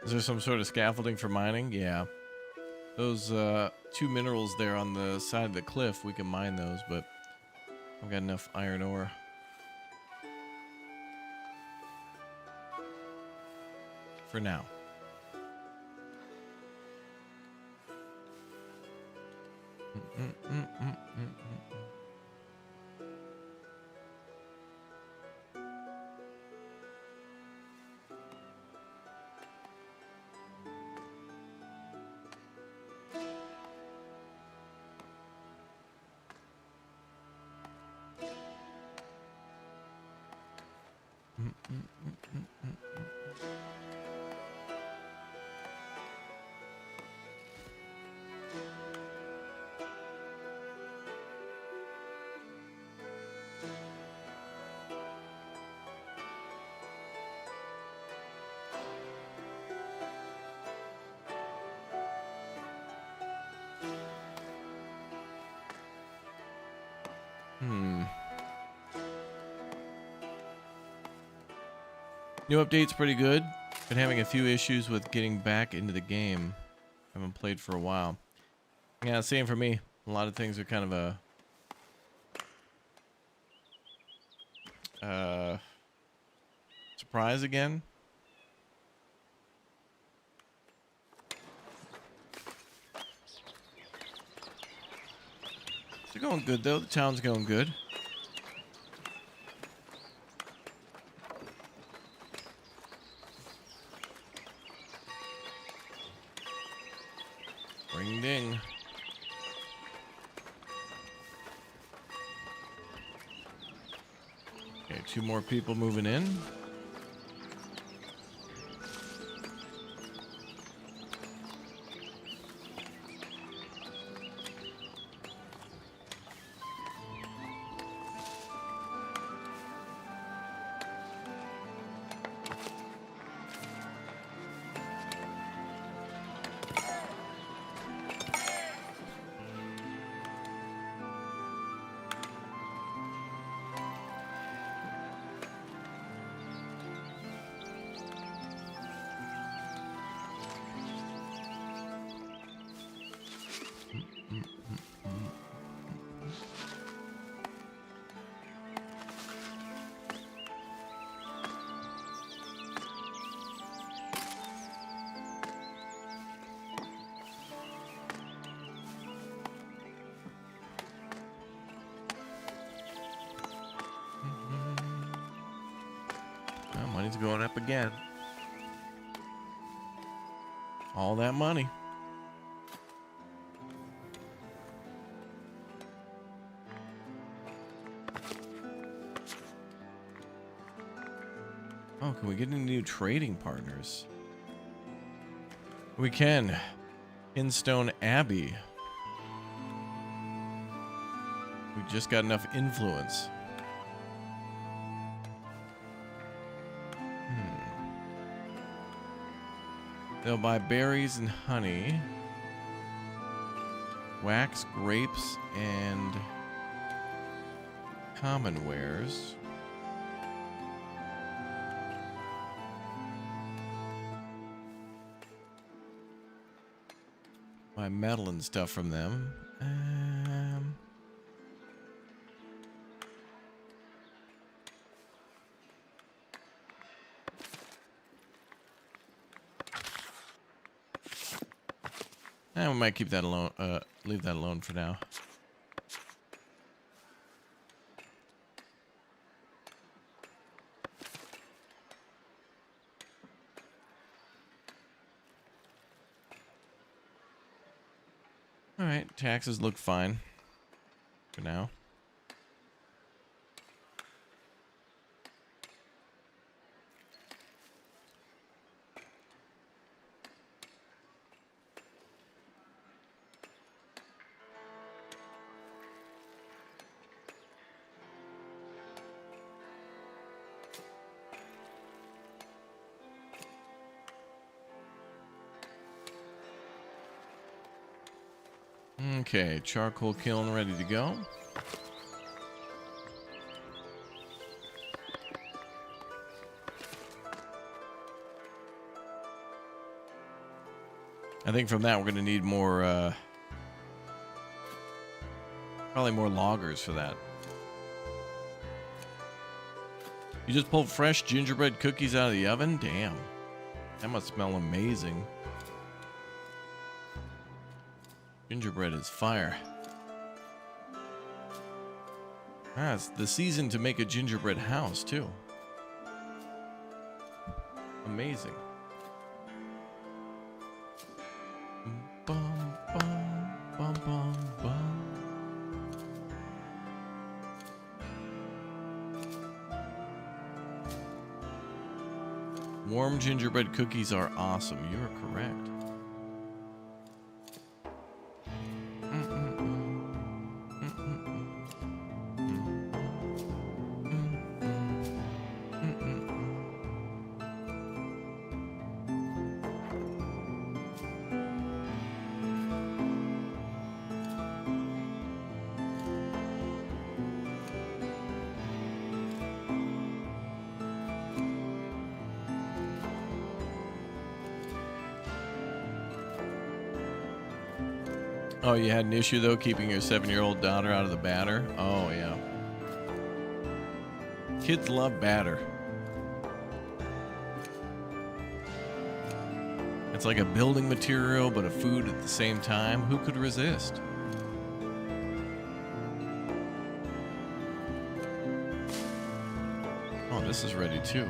Is there some sort of scaffolding for mining? Yeah. Those 2 minerals there on the side of the cliff, we can mine those, but I've got enough iron ore. For now. New update's pretty good. Been having a few issues with getting back into the game. Haven't played for a while. Yeah, same for me. A lot of things are kind of a surprise again. It's going good though. The town's going good. Ring ding. Okay, 2 more people moving in. Money's going up again. All that money. Oh, can we get any new trading partners? We can. Instone Abbey. We just got enough influence. They'll buy berries and honey, wax, grapes, and common wares. Buy metal and stuff from them. And we might keep that alone. Leave that alone for now. All right, taxes look fine for now. Okay, charcoal kiln ready to go. I think from that we're going to need more, probably more loggers for that. You just pulled fresh gingerbread cookies out of the oven? Damn. That must smell amazing. Gingerbread is fire. Ah, it's the season to make a gingerbread house, too. Amazing. Bum, bum, bum, bum, bum. Warm gingerbread cookies are awesome. You are correct. Oh, you had an issue, though, keeping your 7-year-old daughter out of the batter? Oh, yeah. Kids love batter. It's like a building material, but a food at the same time. Who could resist? Oh, this is ready, too.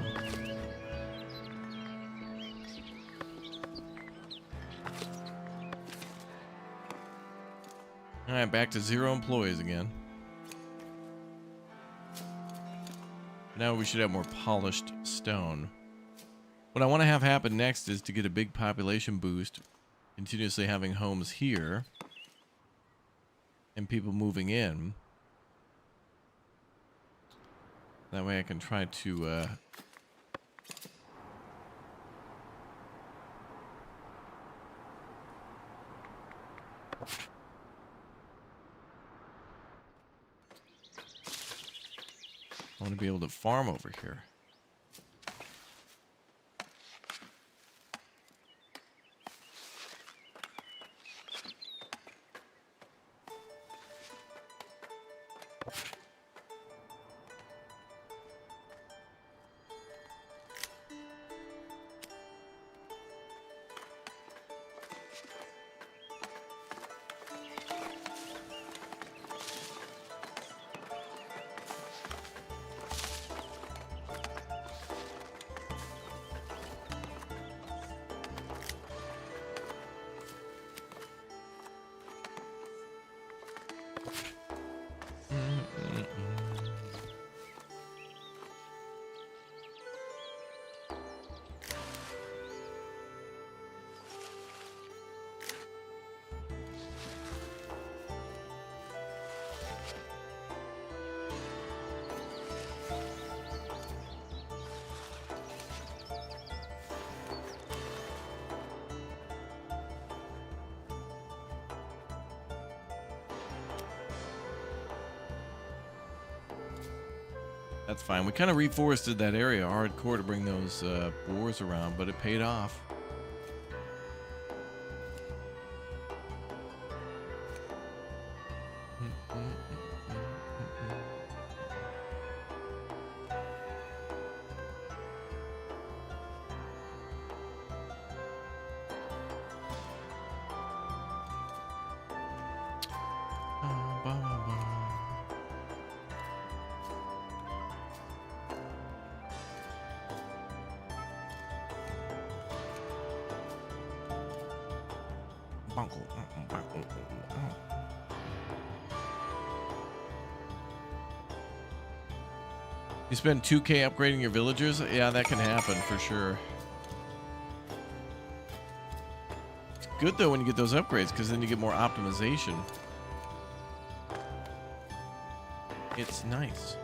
All right, back to 0 employees again. Now we should have more polished stone. What I want to have happen next is to get a big population boost, continuously having homes here and people moving in. That way I can try to I want to be able to farm over here. That's fine. We kind of reforested that area hardcore to bring those boars around, but it paid off. You spend 2K upgrading your villagers? Yeah, that can happen for sure. It's good though when you get those upgrades because then you get more optimization. It's nice.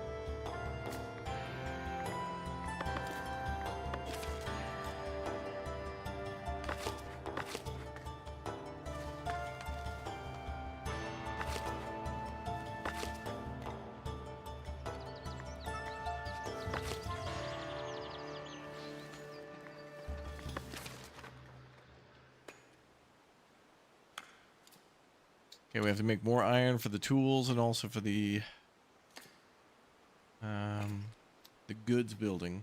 Okay, we have to make more iron for the tools and also for the goods building.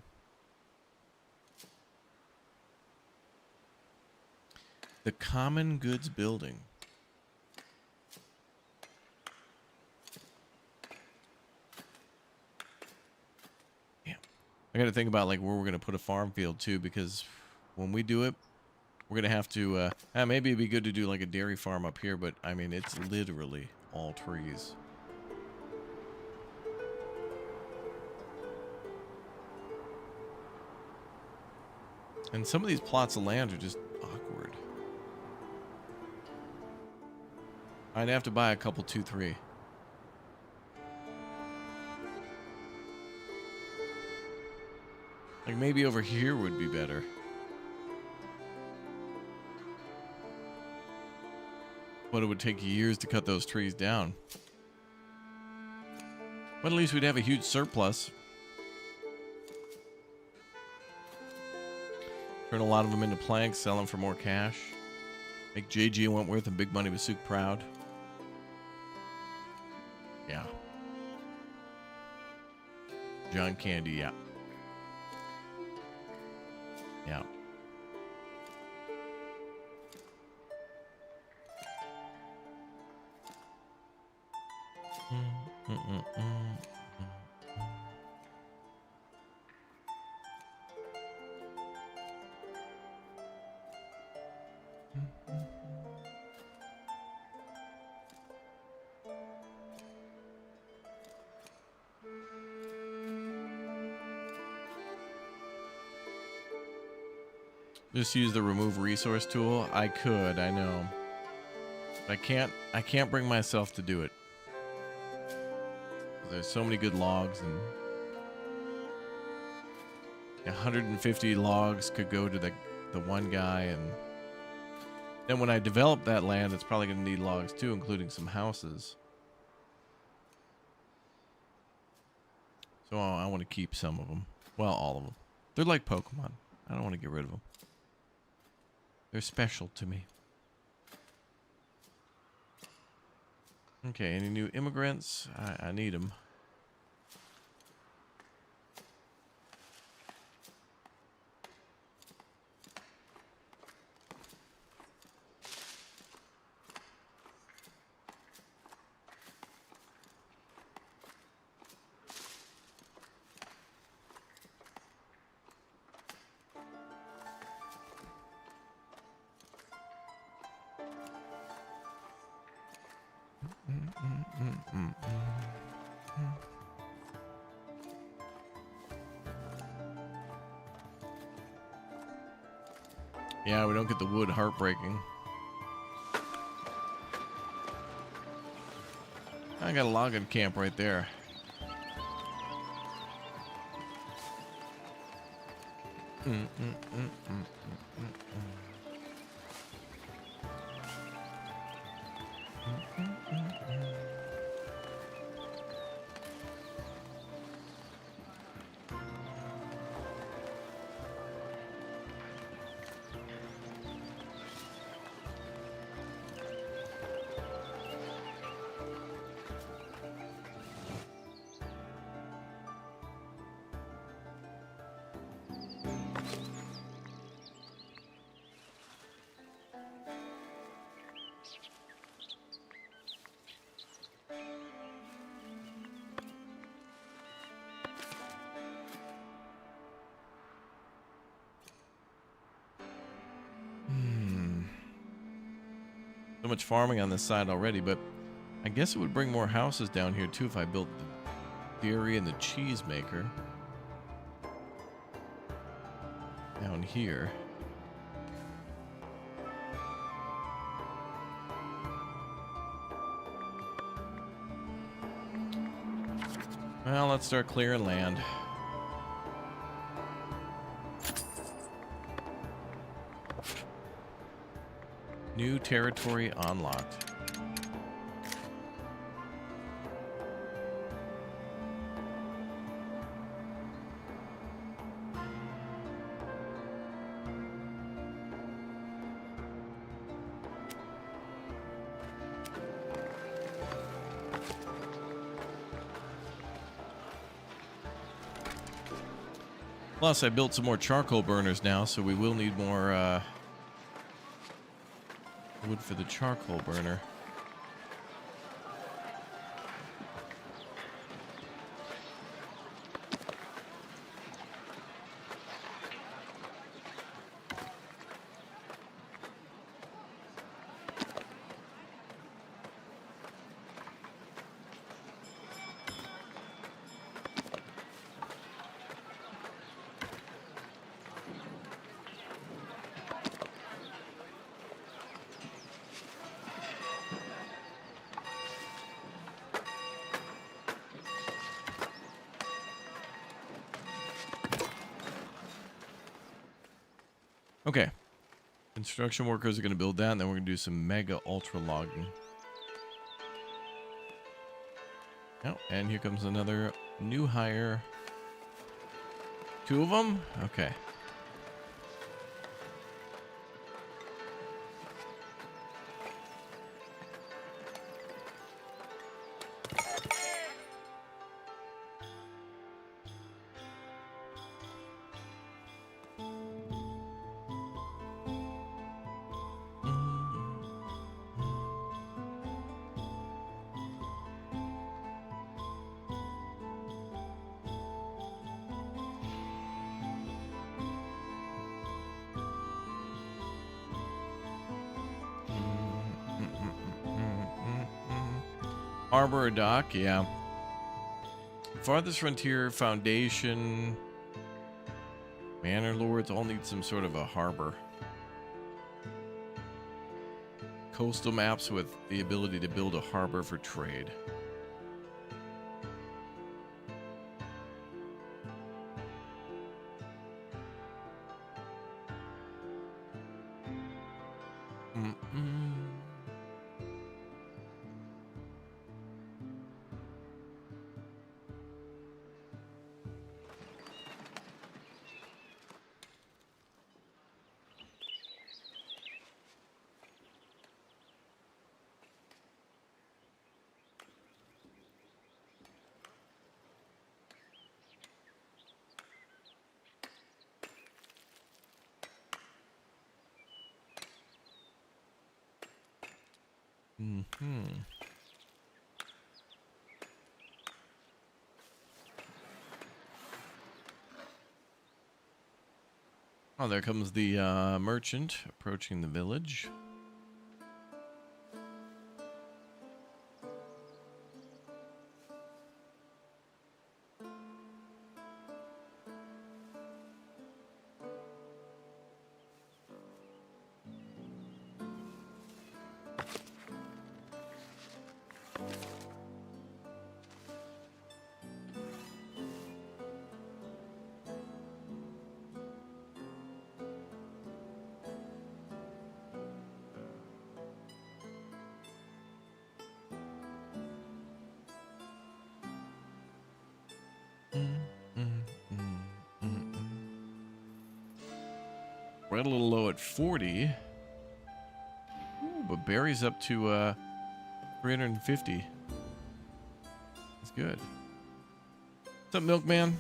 The common goods building. Yeah. I got to think about like where we're going to put a farm field too, because when we do it, we're going to have to, maybe it'd be good to do like a dairy farm up here, but I mean, it's literally all trees. And some of these plots of land are just awkward. I'd have to buy a couple, 2, 3. Like maybe over here would be better. But it would take years to cut those trees down. But at least we'd have a huge surplus. Turn a lot of them into planks, sell them for more cash. Make JG Wentworth and Big Money Basook proud. Yeah. John Candy, yeah. Yeah. Just use the remove resource tool. I could, I know. But I can't bring myself to do it. There's so many good logs, and 150 logs could go to the one guy, and then when I develop that land, it's probably going to need logs too, including some houses. So I want to keep some of them. Well, all of them. They're like Pokemon. I don't want to get rid of them. They're special to me. Okay, any new immigrants? I need them. Yeah, we don't get the wood, heartbreaking. I got a logging camp right there. So much farming on this side already, but I guess it would bring more houses down here too if I built the dairy and the cheese maker down here. Well, let's start clearing land. New territory unlocked. Plus, I built some more charcoal burners now, so we will need more wood for the charcoal burner. Okay. Construction workers are going to build that, and then we're going to do some mega ultra logging. Oh, and here comes another new hire. 2 of them? Okay. Harbor or dock, yeah. Farthest Frontier Foundation. Manor Lords all need some sort of a harbor. Coastal maps with the ability to build a harbor for trade. Oh, there comes the merchant approaching the village. We're at a little low at 40. Ooh, but berries up to 350. That's good. What's up, milkman?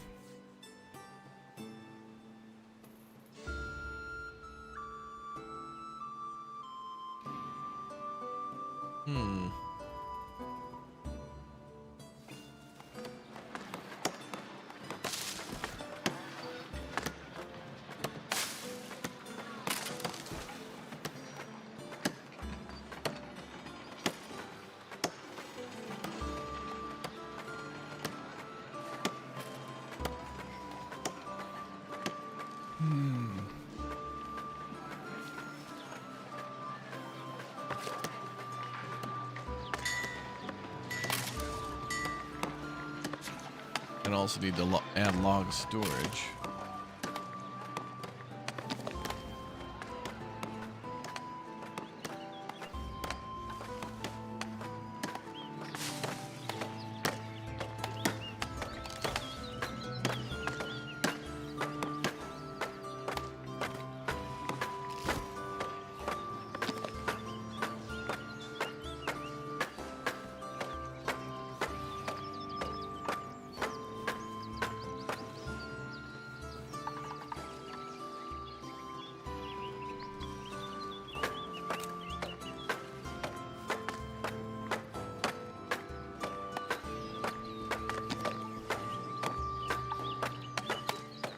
And also need to add log storage.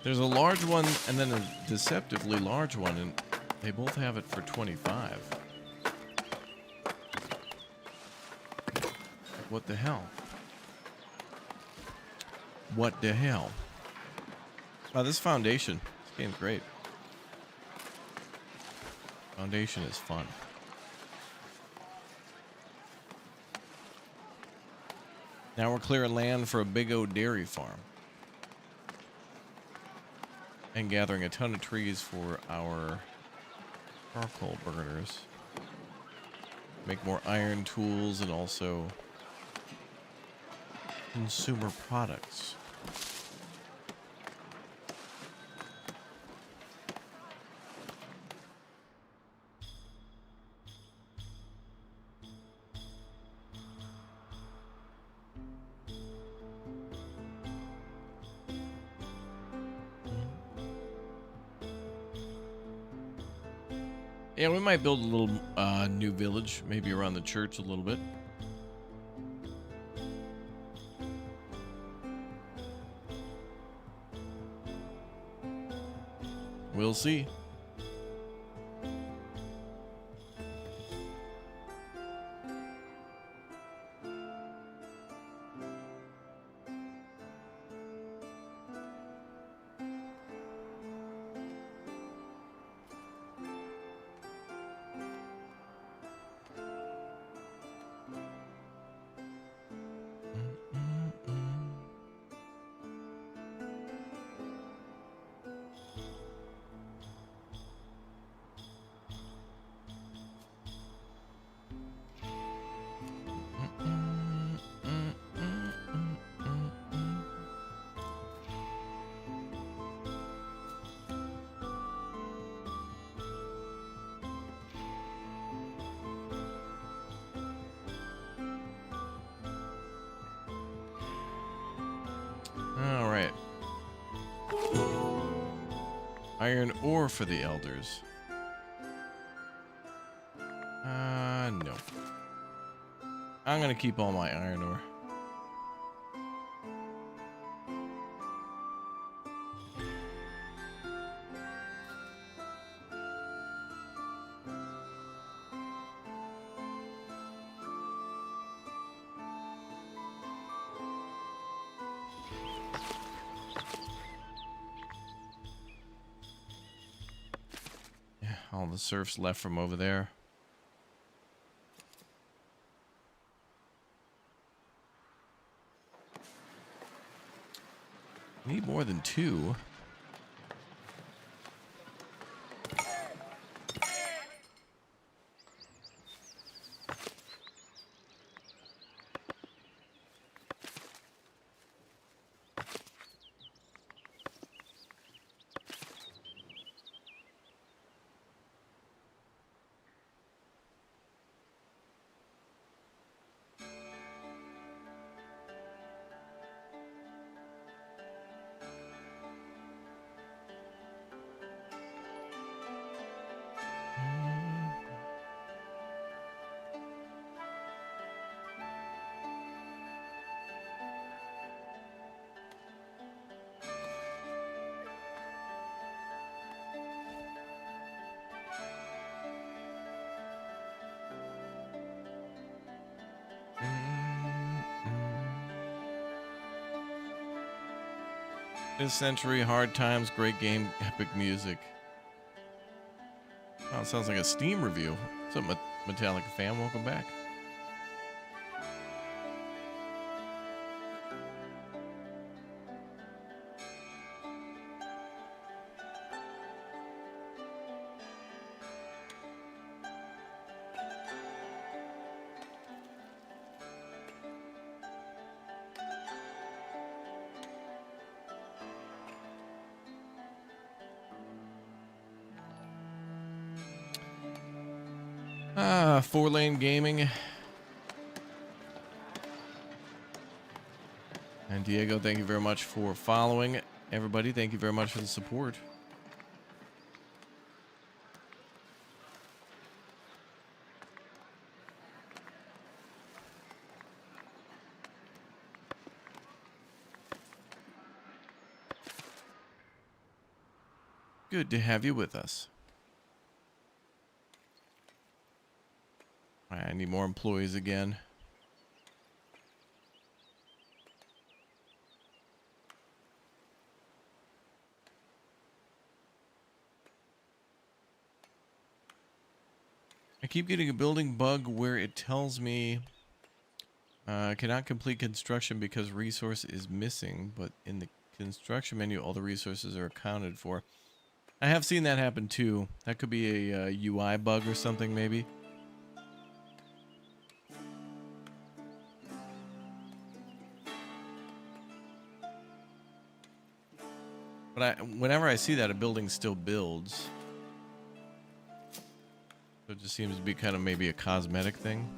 There's a large one and then a deceptively large one, and they both have it for 25. What the hell? What the hell? Wow, this foundation. This game's great. Foundation is fun. Now we're clearing land for a big old dairy farm. And gathering a ton of trees for our charcoal burners. Make more iron tools and also consumer products. Yeah, we might build a little new village, maybe around the church a little bit. We'll see. All right. Iron ore for the elders. No. I'm gonna keep all my iron ore. All the serfs left from over there. Need more than 2. This century, hard times, great game, epic music. Oh, it sounds like a Steam review. What's up, Metallica fan? Welcome back. 4-lane gaming. And Diego, thank you very much for following. Everybody, thank you very much for the support. Good to have you with us. All right, I need more employees again. I keep getting a building bug where it tells me cannot complete construction because resource is missing, but in the construction menu all the resources are accounted for. I have seen that happen too. That could be a UI bug or something maybe. But whenever I see that, a building still builds. So it just seems to be kind of maybe a cosmetic thing.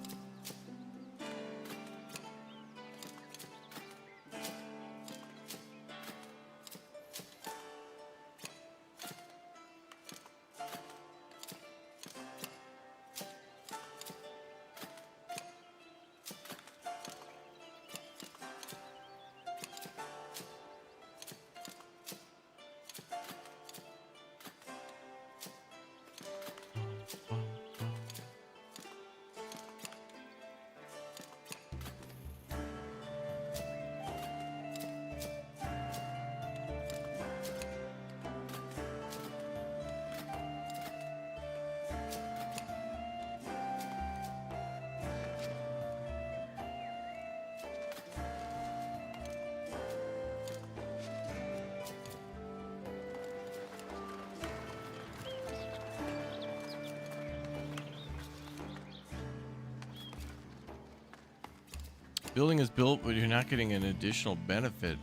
Building is built, but you're not getting an additional benefit.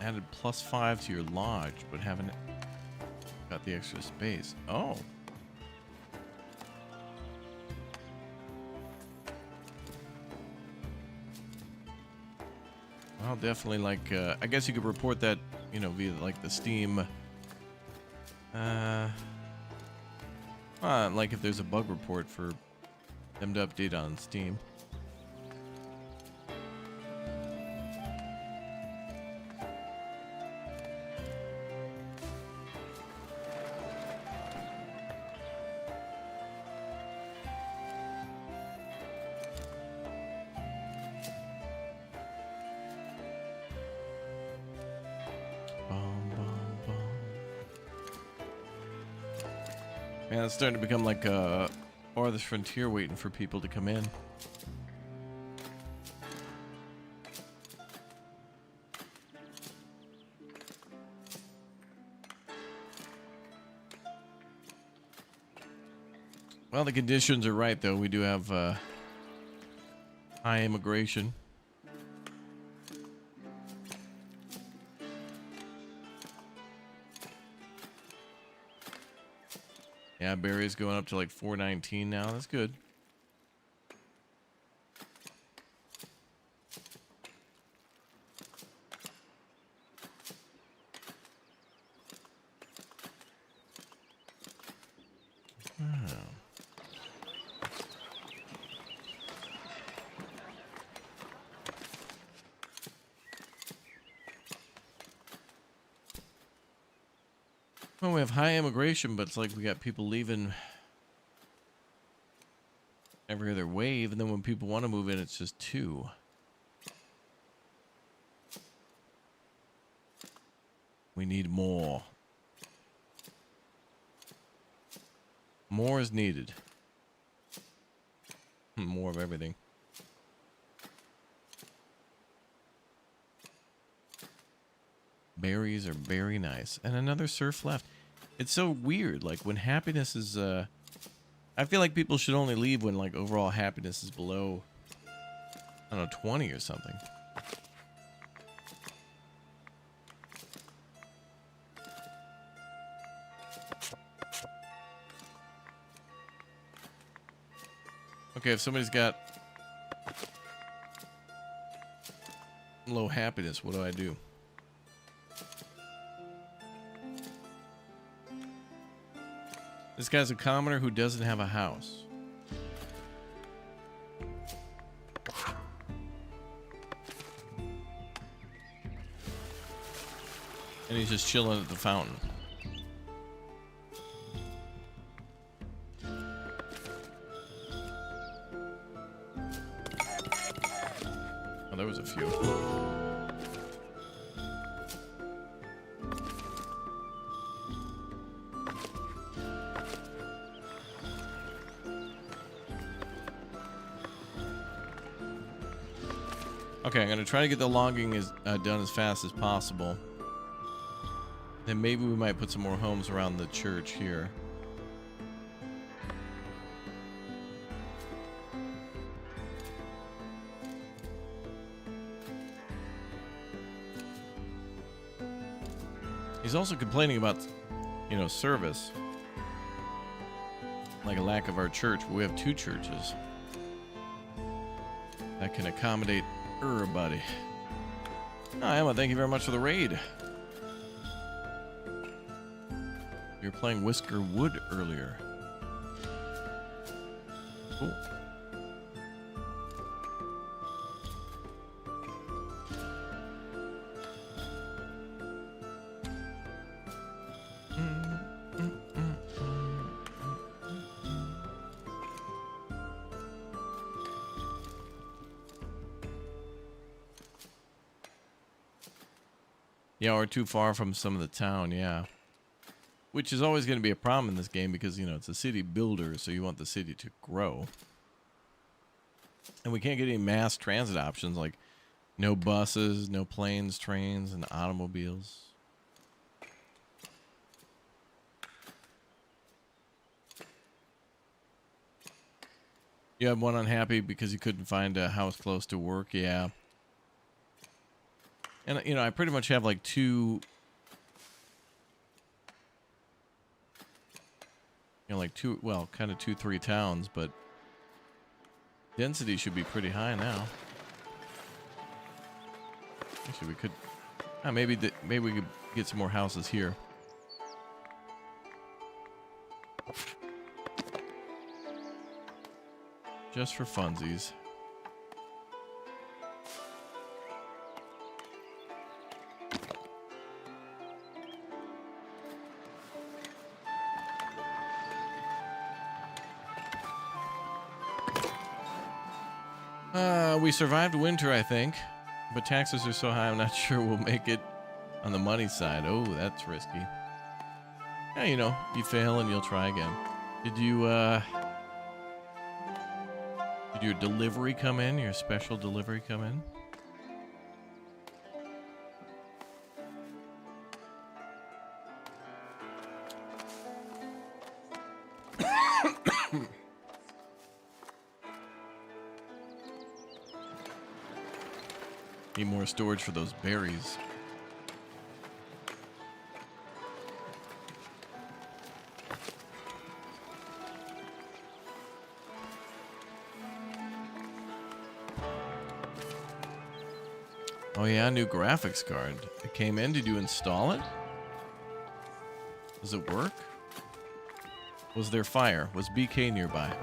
Added +5 to your lodge, but haven't got the extra space. Oh. Well, definitely, like, I guess you could report that, you know, via, like, the Steam. Like, if there's a bug report for them to update on Steam. Man, it's starting to become like a farthest frontier waiting for people to come in. Well, the conditions are right, though. We do have high immigration. Yeah, berries going up to like 419 now. That's good. Well, we have high immigration, but it's like we got people leaving every other wave, and then when people want to move in, it's just 2. We need more. More is needed. More of everything. Berries are very nice. And another surf left. It's so weird. Like, when happiness is, I feel like people should only leave when, like, overall happiness is below, I don't know, 20 or something. Okay, if somebody's got low happiness, what do I do? This guy's a commoner who doesn't have a house. And he's just chilling at the fountain. Oh, there was a few. Okay, I'm gonna try to get the logging done as fast as possible. Then maybe we might put some more homes around the church here. He's also complaining about, you know, service. Like a lack of our church, but we have 2 churches that can accommodate everybody. Oh, Emma, thank you very much for the raid. You were playing Whisker Wood earlier. Cool. Yeah, we're too far from some of the town, yeah. Which is always going to be a problem in this game because, you know, it's a city builder, so you want the city to grow. And we can't get any mass transit options, like no buses, no planes, trains, and automobiles. You have one unhappy because you couldn't find a house close to work, yeah. And, you know, I pretty much have like 2... You know, like 2, well, kind of 2, 3 towns, but density should be pretty high now. Actually, we could, maybe we could get some more houses here. Just for funsies. We survived winter, I think, but taxes are so high, I'm not sure we'll make it on the money side. Oh, that's risky. Yeah, you know, you fail and you'll try again. Did your delivery come in? Your special delivery come in? Need more storage for those berries. Oh yeah, new graphics card. It came in. Did you install it? Does it work? Was there fire? Was BK nearby?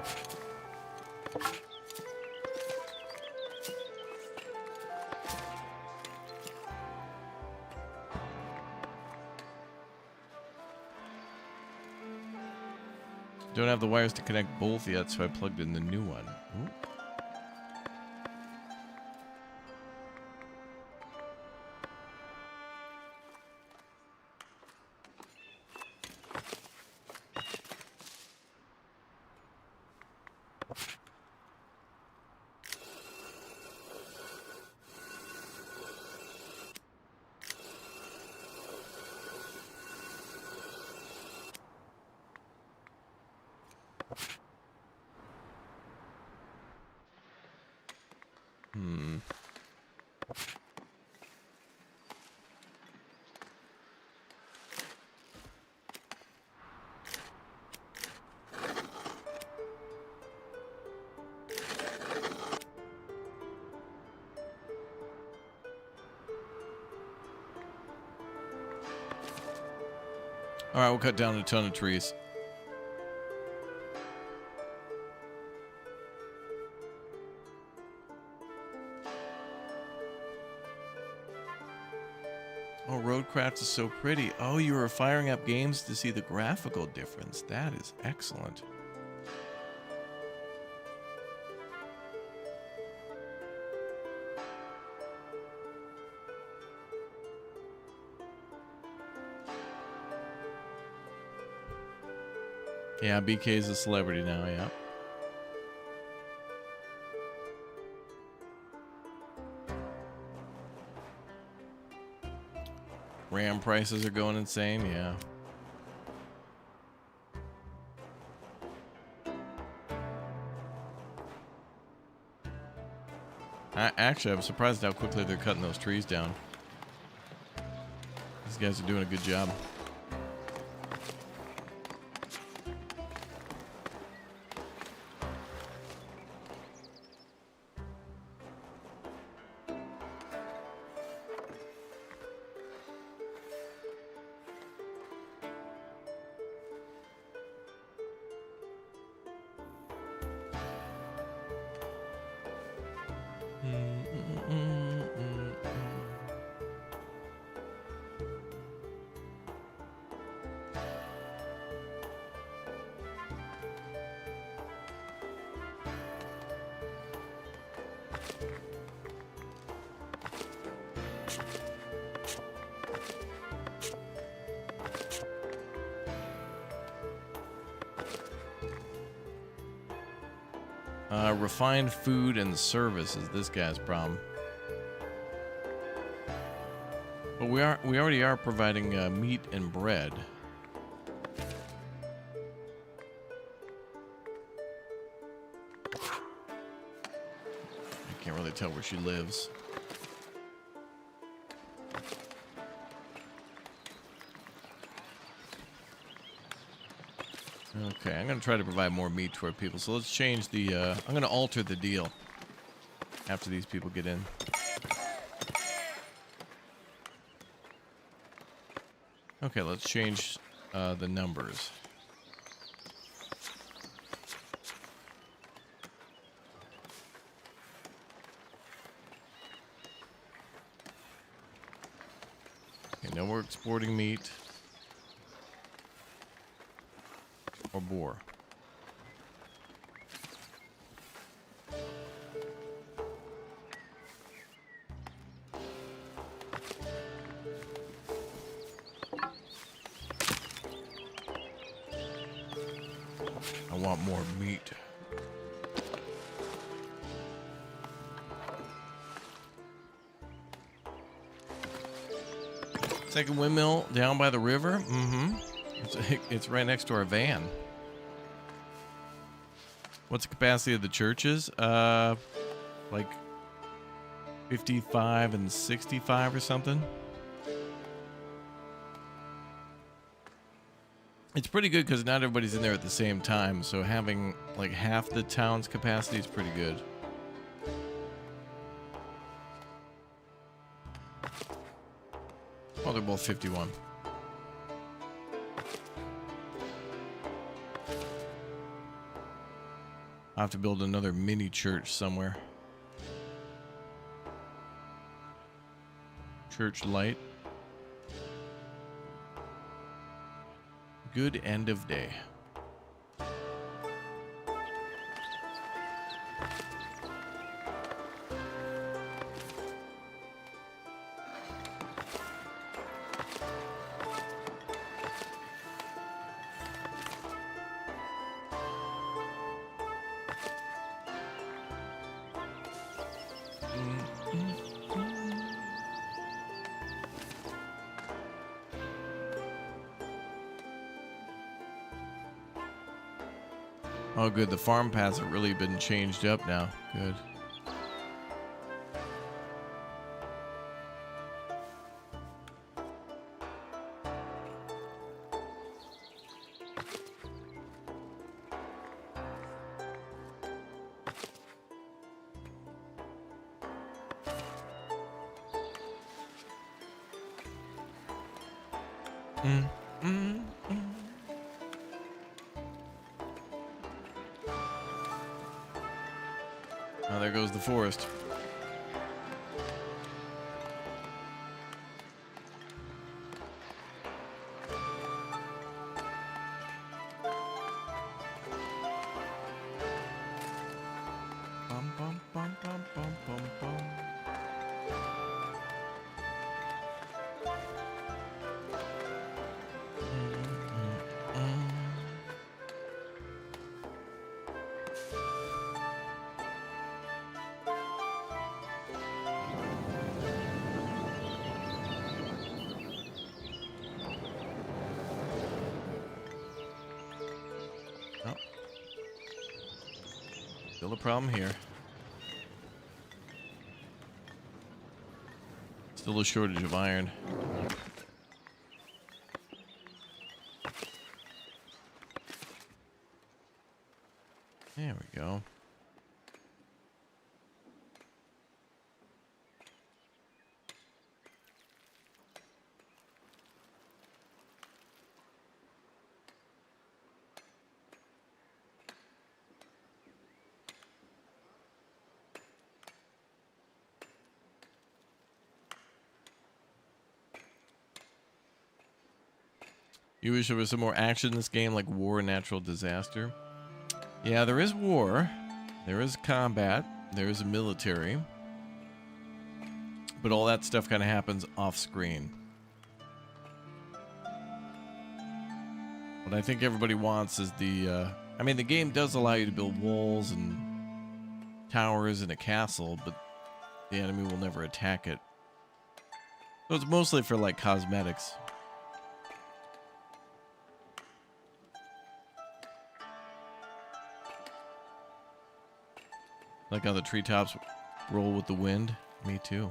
Don't have the wires to connect both yet, so I plugged in the new one. Ooh. All right, we'll cut down a ton of trees. Oh, Roadcraft is so pretty. Oh, you were firing up games to see the graphical difference. That is excellent. Yeah, BK is a celebrity now, yeah. RAM prices are going insane, yeah. Actually, I'm surprised how quickly they're cutting those trees down. These guys are doing a good job. Refined food and service is this guy's problem. But we already are providing meat and bread. I can't really tell where she lives. Okay, I'm going to try to provide more meat toward people. So let's change the, I'm going to alter the deal after these people get in. Okay, let's change the numbers. Okay, now we're exporting meat. Or boar. I want more meat. Second windmill down by the river? Mm-hmm. It's right next to our van. What's the capacity of the churches? Like 55 and 65 or something. It's pretty good because not everybody's in there at the same time. So having like half the town's capacity is pretty good. Oh, they're both 51. I'll have to build another mini church somewhere. Church light. Good end of day. Oh, good. The farm paths have really been changed up now. Good. Mm, mm. Oh, there goes the forest. Bum, bum, bum, bum, bum, bum, bum. Oh, still a problem here. Still a shortage of iron. There we go. You wish there was some more action in this game, like war and natural disaster. Yeah, there is war. There is combat. There is a military. But all that stuff kind of happens off screen. What I think everybody wants is the... I mean, the game does allow you to build walls and towers and a castle, but the enemy will never attack it. So it's mostly for, like, cosmetics. Like how the treetops roll with the wind. Me too.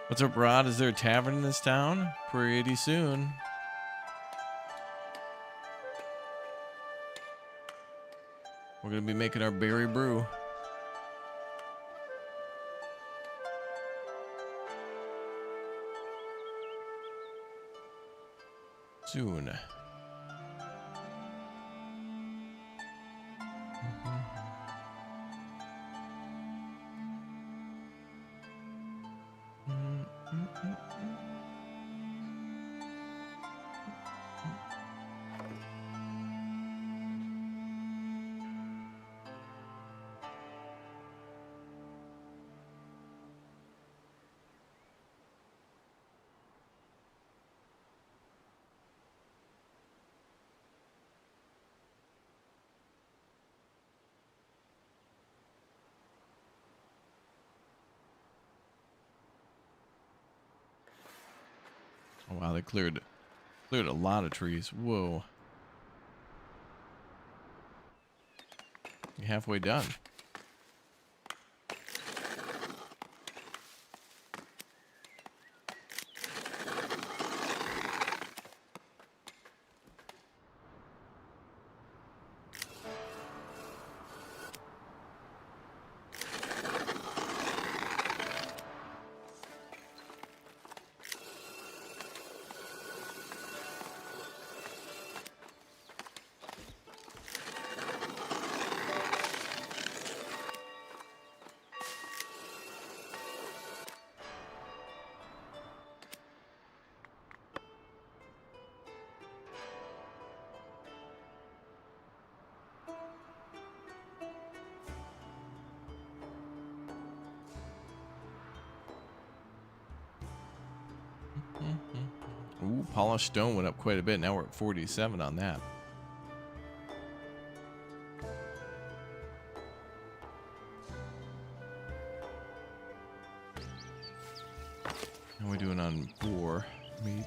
What's up, Rod? Is there a tavern in this town? Pretty soon. We're gonna be making our berry brew. Soon. Oh, wow, they cleared a lot of trees. Whoa. You're halfway done. Ooh, polished stone went up quite a bit. Now we're at 47 on that. How are we doing on boar meat?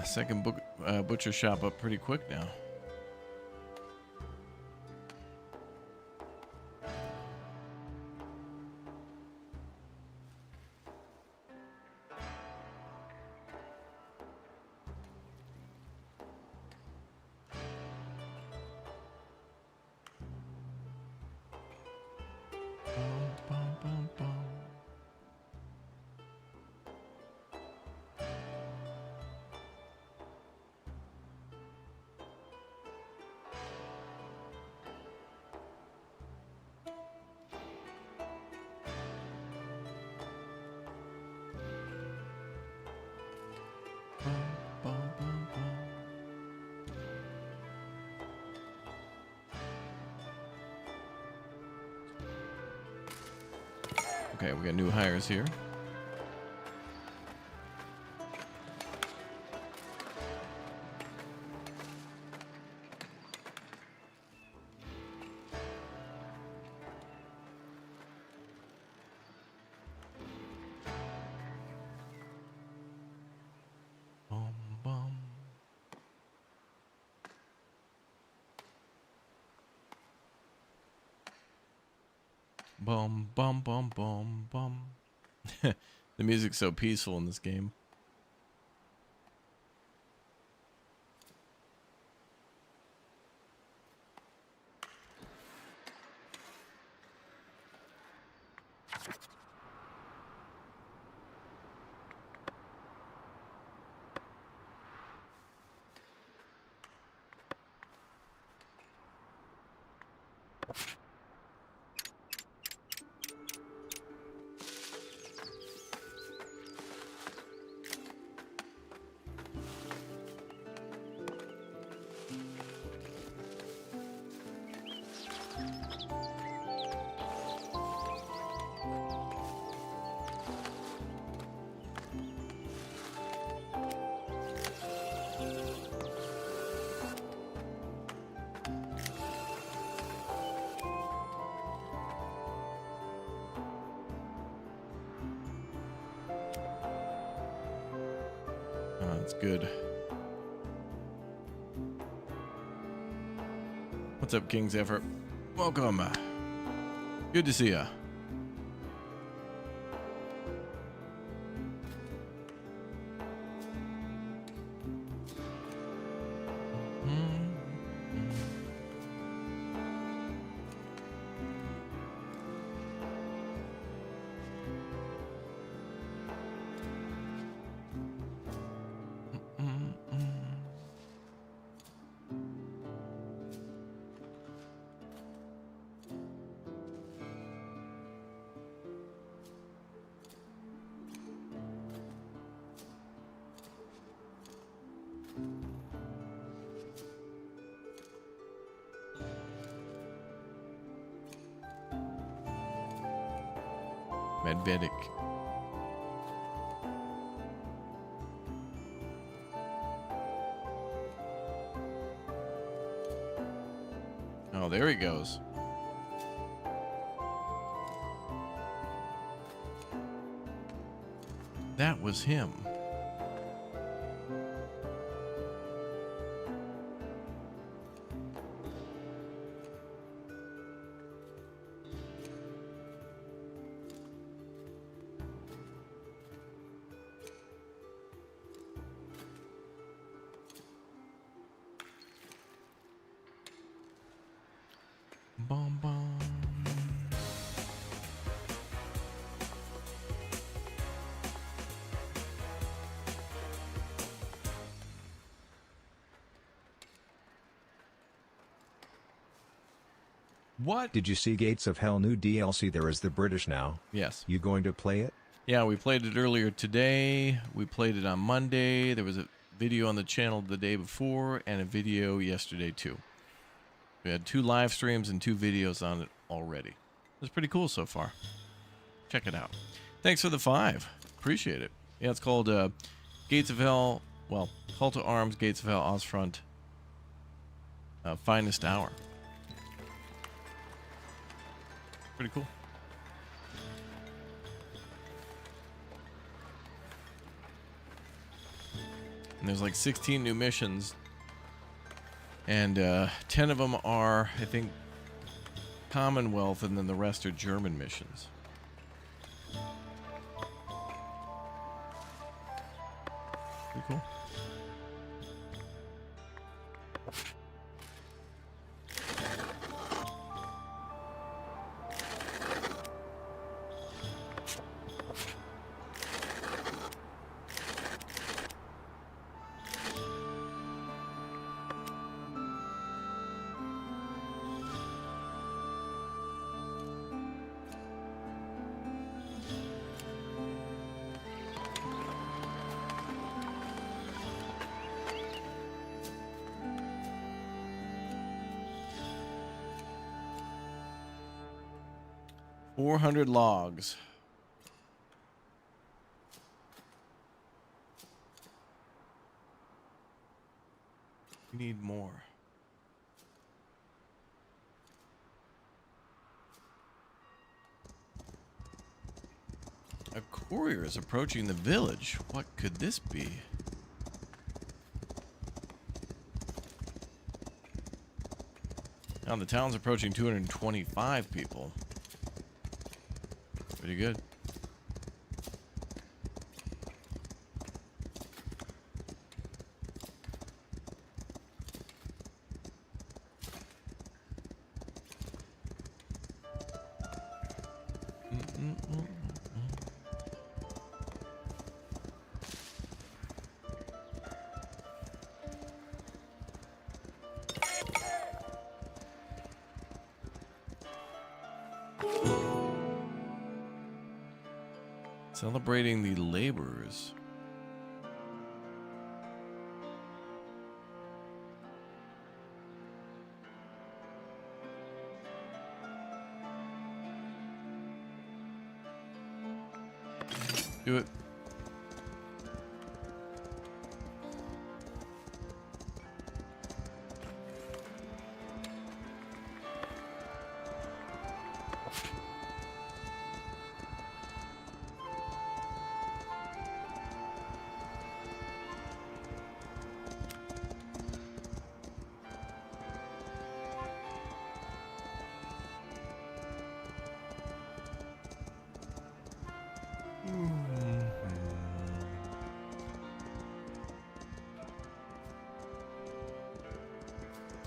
Second butcher shop up pretty quick now. Okay, we got new hires here. Bum, bum. Bum, bum, bum, bum, bum. The music's so peaceful in this game. Oh, that's good. What's up, King's Effort? Welcome. Good to see ya. Medvedik. Oh, there he goes. That was him. Bum, bum. What? Did you see Gates of Hell new DLC? There is the British now. Yes. You going to play it? Yeah, we played it earlier today. We played it on Monday. There was a video on the channel the day before and a video yesterday too. We had 2 live streams and 2 videos on it already. It was pretty cool so far. Check it out. Thanks for the 5. Appreciate it. Yeah, it's called Gates of Hell. Well, Call to Arms, Gates of Hell, Ostfront. Finest Hour. Pretty cool. And there's like 16 new missions. And 10 of them are, I think, Commonwealth, and then the rest are German missions. Pretty cool. $400 logs. We need more. A courier is approaching the village. What could this be? Now the town's approaching 225 people. Pretty good. Celebrating the laborers. Do it.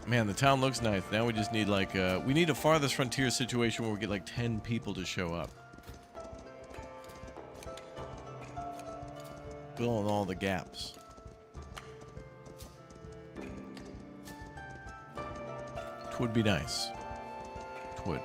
Man, the town looks nice. Now we just need like we need a farthest frontier situation where we get like 10 people to show up. Fill in all the gaps. Twould be nice. Twould.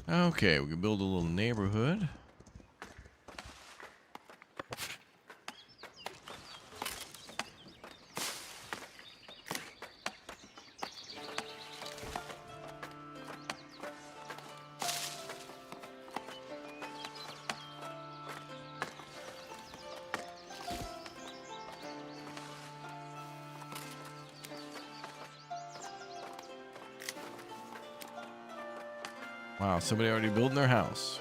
Okay, we can build a little neighborhood. Wow, somebody already building their house.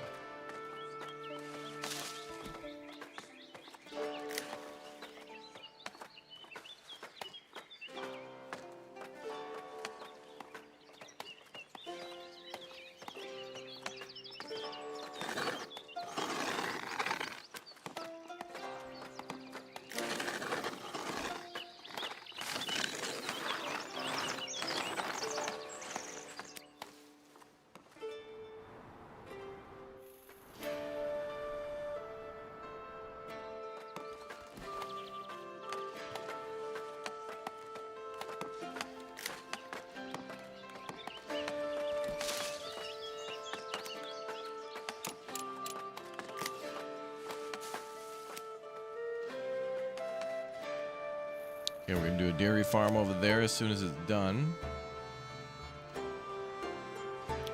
Okay, we're gonna do a dairy farm over there as soon as it's done.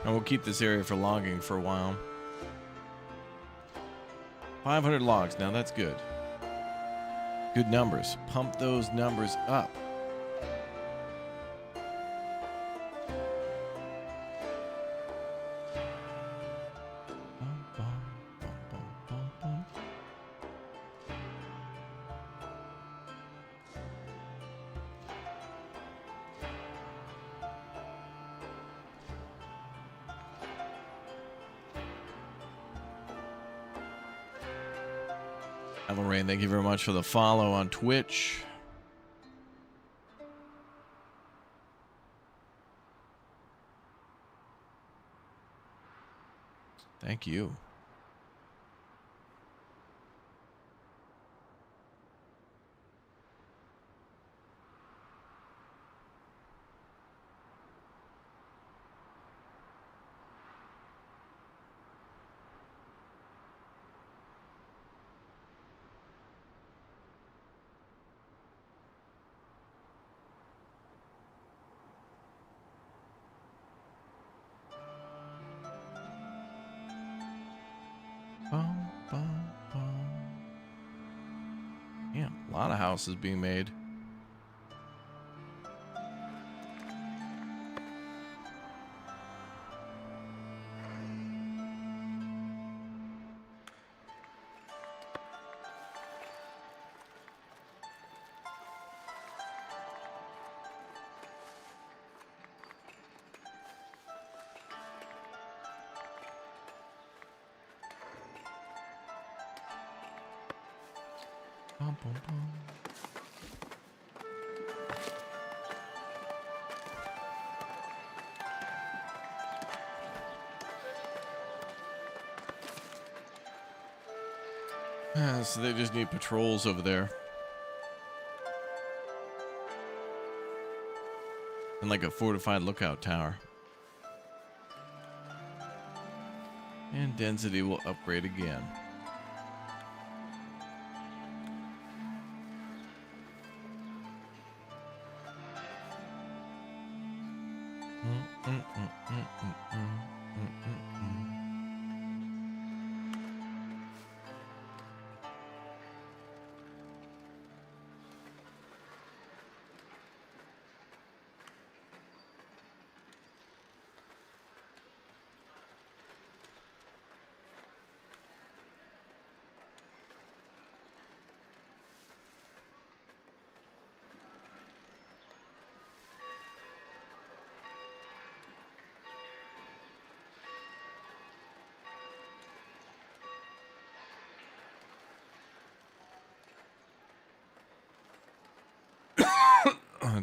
And we'll keep this area for logging for a while. 500 logs, now that's good. Good numbers. Pump those numbers up. Lorraine, thank you very much for the follow on Twitch. Thank you. Bum, bum, bum. Damn, a lot of houses being made. Bum, bum, bum. So they just need patrols over there. And like a fortified lookout tower. And density will upgrade again.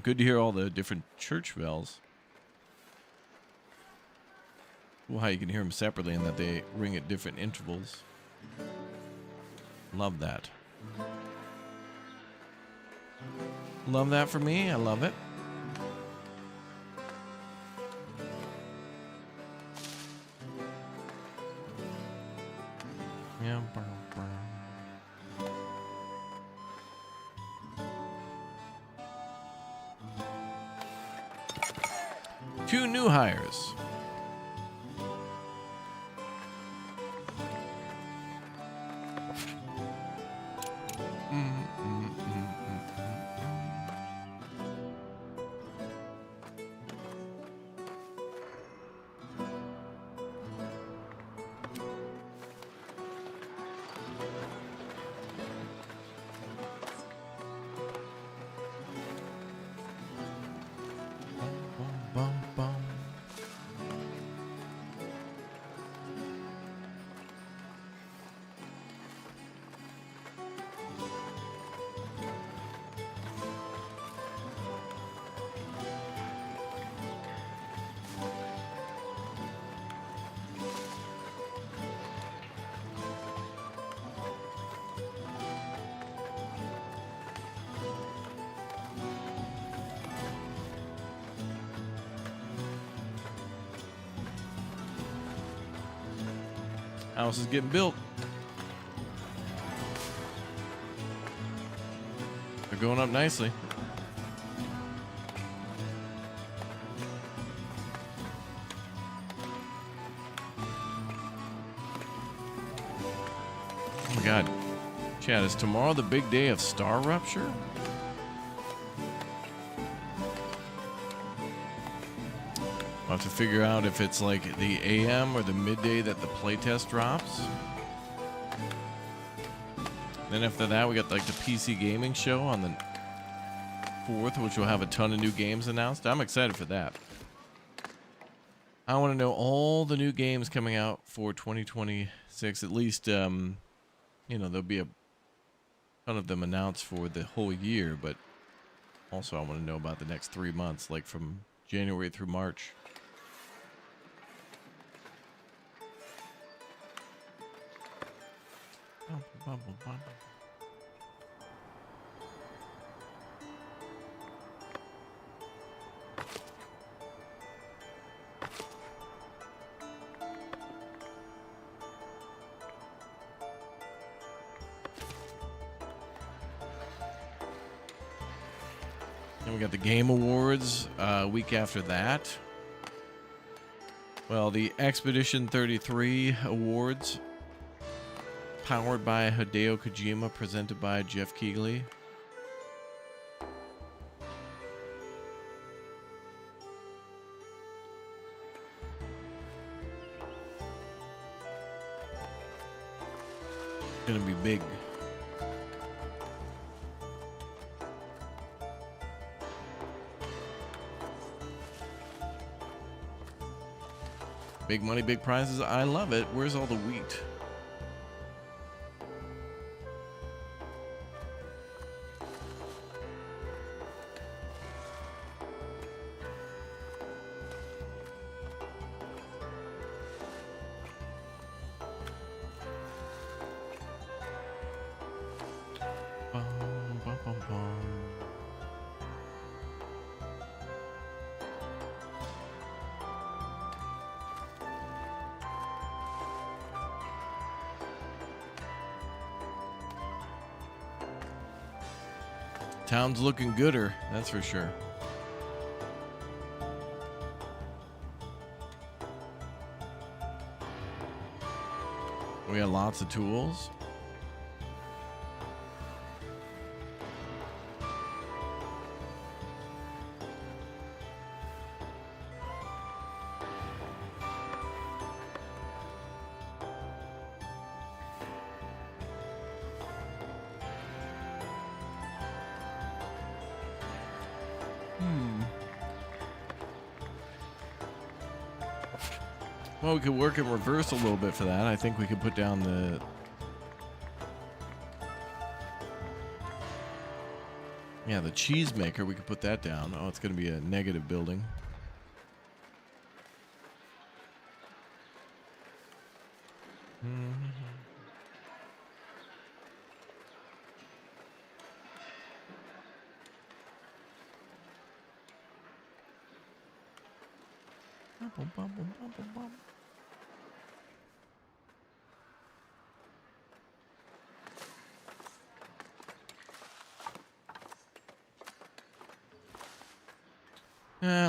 Good to hear all the different church bells. Well, how you can hear them separately and that they ring at different intervals. Love that. Love that for me. I love it. Yeah. 2 new hires. House is getting built. They're going up nicely. Oh my God. Chad, is tomorrow the big day of star rupture? I'll have to figure out if it's like the AM or the midday that the playtest drops. Then after that, we got like the PC gaming show on the 4th, which will have a ton of new games announced. I'm excited for that. I want to know all the new games coming out for 2026. At least, you know, there'll be ton of them announced for the whole year, but also I want to know about the next 3 months, like from January through March. Then we got the Game Awards week after that. Well, the Expedition 33 Awards, powered by Hideo Kojima, presented by Jeff Keighley. Gonna be big. Big money, big prizes. I love it. Where's all the wheat? Bum, bum, bum, bum. Town's looking gooder, that's for sure. We got lots of tools. Well, we could work in reverse a little bit for that. I think we could put down the... Yeah, the cheese maker, we could put that down. Oh, it's going to be a negative building.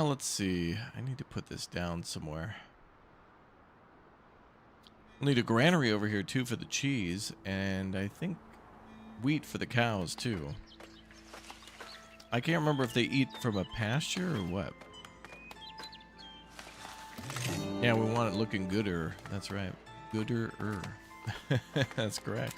Let's see. I need to put this down somewhere. We'll need a granary over here too for the cheese, and I think wheat for the cows too. I can't remember if they eat from a pasture or what. Yeah, we want it looking gooder. That's right. Gooder-er. That's correct.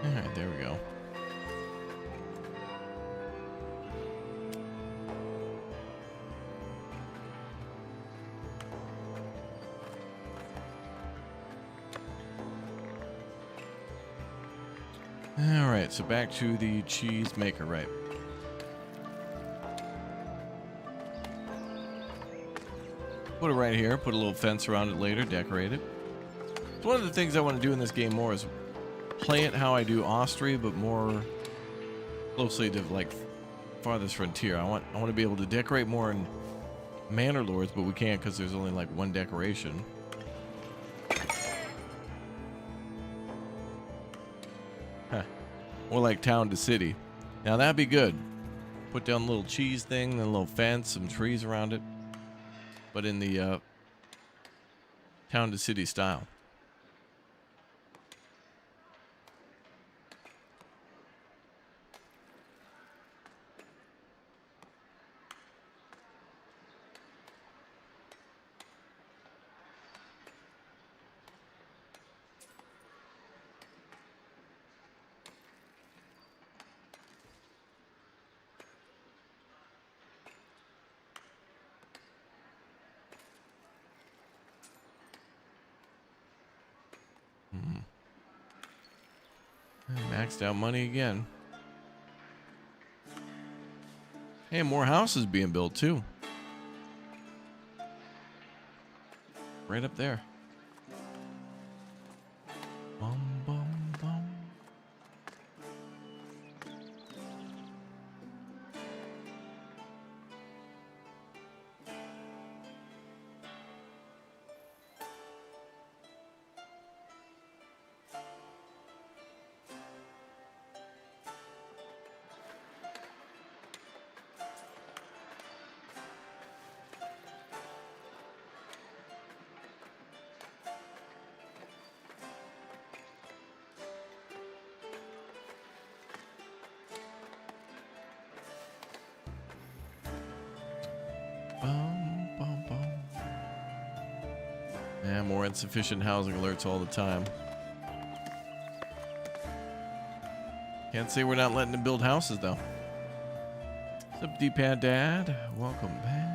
All right, there we go. All right, so back to the cheese maker, right? Put it right here, put a little fence around it later, decorate it. One of the things I want to do in this game more is play it how I do Austria, but more closely to like farthest frontier. I want to be able to decorate more in Manor Lords, but we can't because there's only like one decoration. Huh. Or like town to city. Now that'd be good. Put down a little cheese thing, then a little fence, some trees around it. But in the town to city style. Maxed out money again. Hey, more houses being built too. Right up there. Bum, bum, bum. Bum, bum, bum. Yeah, more insufficient housing alerts all the time. Can't say we're not letting them build houses, though. What's up, D-Pad Dad? Welcome back.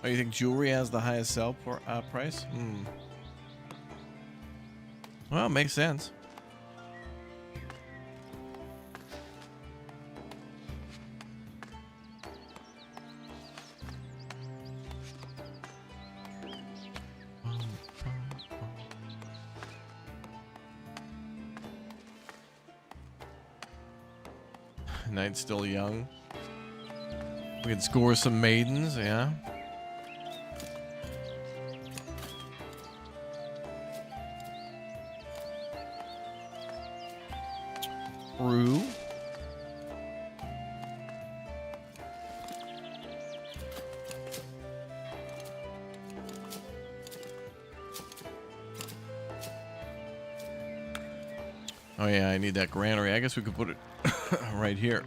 Oh, you think jewelry has the highest sell price? Well, it makes sense. Knight's still young. We can score some maidens, yeah. True. Oh yeah, I need that granary. I guess we could put it right here.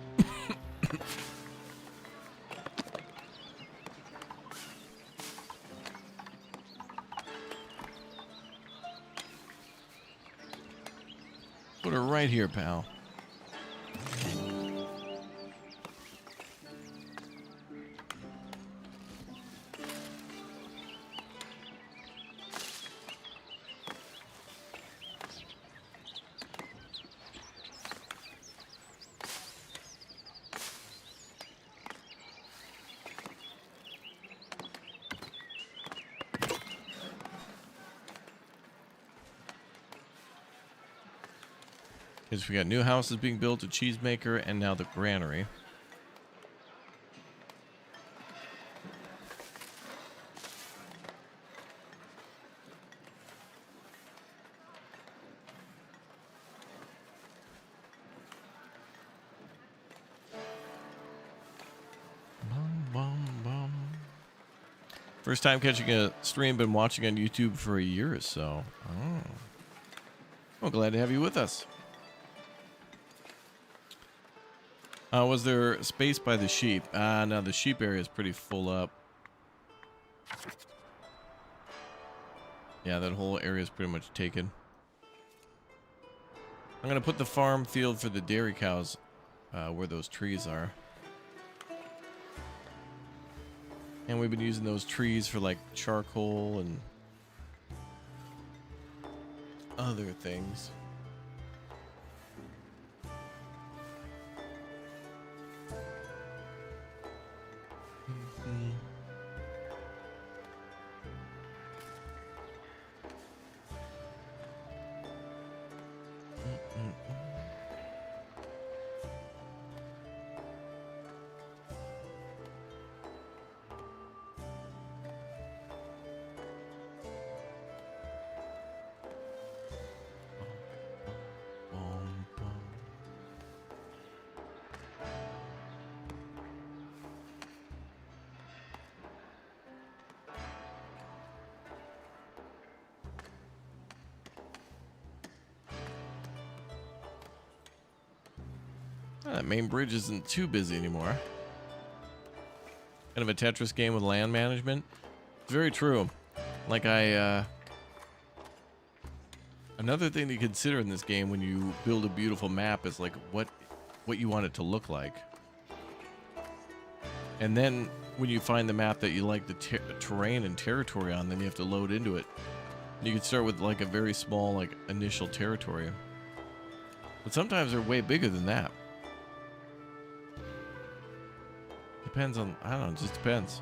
Put her right here, pal. Because we got new houses being built, a cheesemaker, and now the granary. Bum, bum, bum. First time catching a stream, been watching on YouTube for a year or so. Oh. Well, glad to have you with us. Was there space by the sheep? No, the sheep area is pretty full up. Yeah, that whole area is pretty much taken. I'm going to put the farm field for the dairy cows where those trees are. And we've been using those trees for like charcoal and other things. That main bridge isn't too busy anymore. Kind of a Tetris game with land management. It's very true. Like another thing to consider in this game when you build a beautiful map is like what you want it to look like. And then when you find the map that you like the terrain and territory on, then you have to load into it. You can start with like a very small like initial territory. But sometimes they're way bigger than that. Depends on, I don't know, it just depends.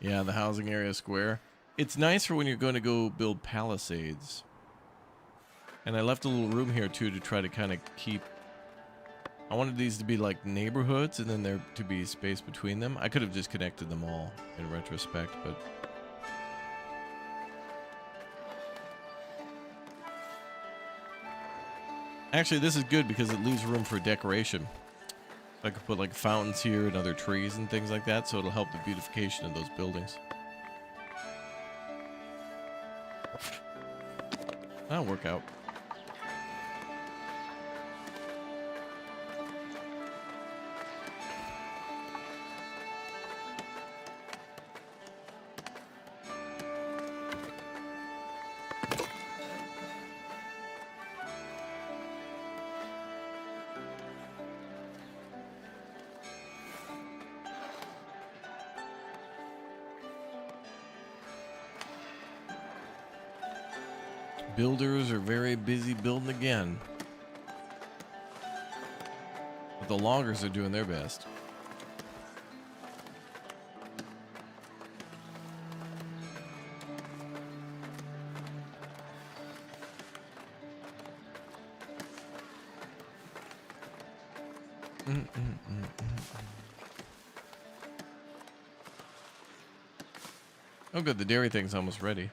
Yeah, the housing area square. It's nice for when you're going to go build palisades. And I left a little room here too to try to kind of keep... I wanted these to be like neighborhoods and then there to be space between them. I could have just connected them all in retrospect, but... Actually, this is good because it leaves room for decoration. I could put like fountains here and other trees and things like that, so it'll help the beautification of those buildings. That'll work out. Builders are very busy building again. But the loggers are doing their best. Oh good, the dairy thing's almost ready.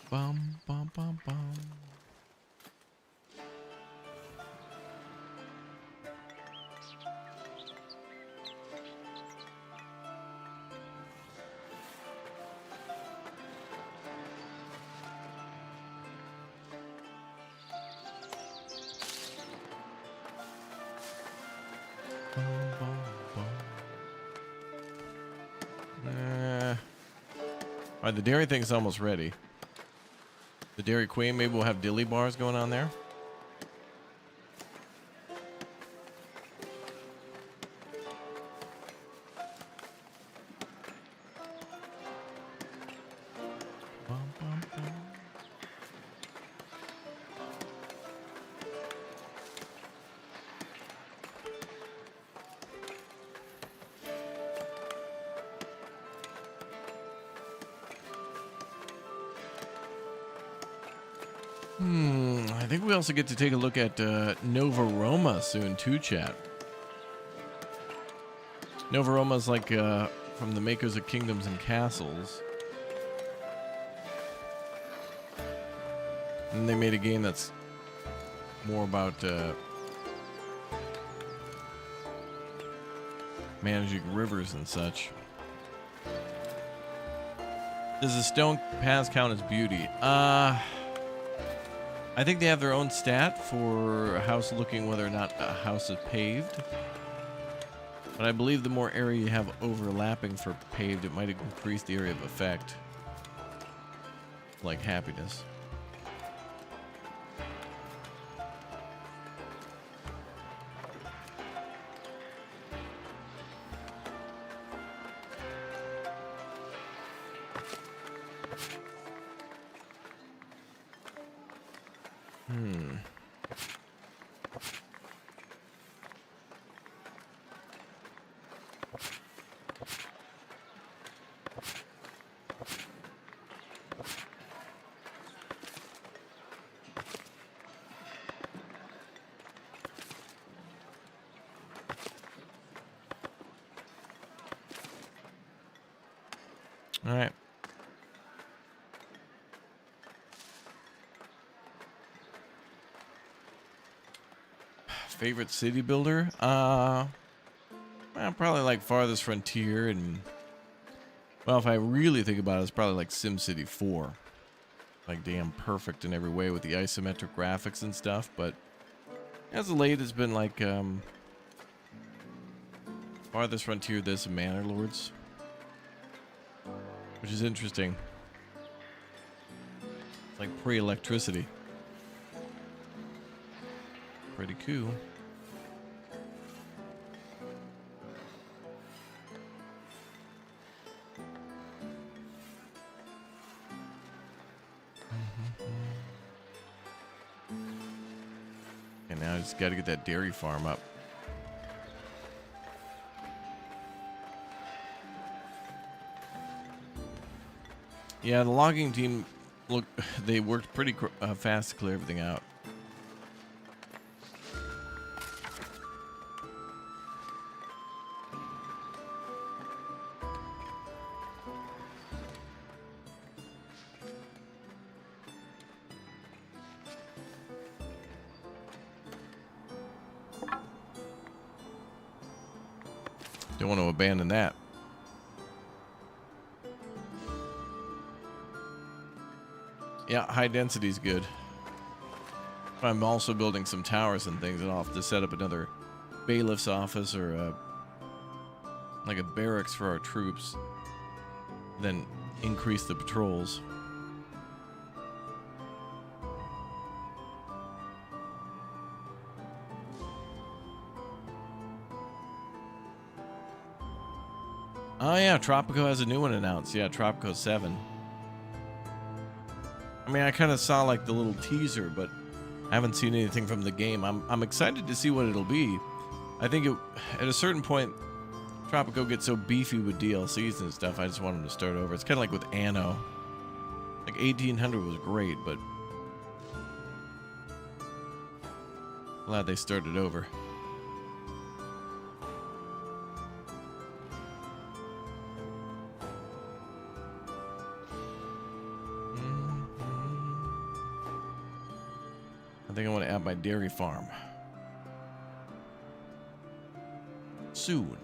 Bum, bum, bum, bum. Bum, bum, bum. Alright, the dairy thing's almost ready. The Dairy Queen, maybe we'll have dilly bars going on there. Bum, bum, bum. I think we also get to take a look at Nova Roma soon too, chat. Nova Roma is like from the makers of Kingdoms and Castles. And they made a game that's more about managing rivers and such. Does the stone paths count as beauty? I think they have their own stat for a house looking whether or not a house is paved. But I believe the more area you have overlapping for paved, it might increase the area of effect. Like happiness. All right. Favorite city builder? Well, probably like Farthest Frontier, and well, if I really think about it, it's probably like SimCity 4. Like damn perfect in every way with the isometric graphics and stuff, but as of late it's been like Farthest Frontier, this, and Manor Lords. Which is interesting. It's like pre-electricity. Pretty cool. And now I just got to get that dairy farm up. Yeah, the logging team, look, they worked pretty fast to clear everything out. Don't want to abandon that. Yeah, high density is good. I'm also building some towers and things, and I'll have to set up another bailiff's office or like a barracks for our troops. Then increase the patrols. Oh yeah, Tropico has a new one announced. Yeah, Tropico 7. I mean, I kind of saw like the little teaser, but I haven't seen anything from the game. I'm excited to see what it'll be. I think at a certain point, Tropico gets so beefy with DLCs and stuff, I just want them to start over. It's kind of like with Anno. Like 1800 was great, but glad they started over. I think I want to add my dairy farm soon.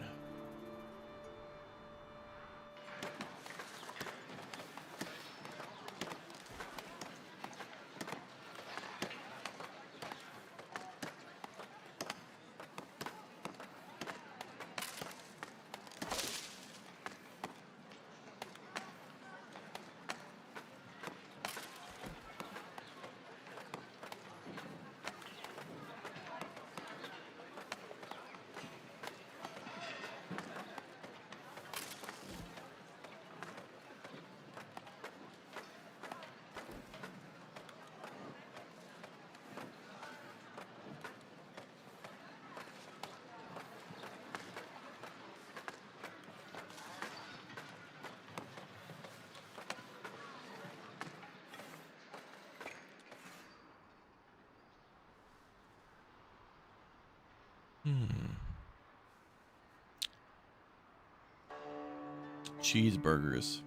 cheeseburgers.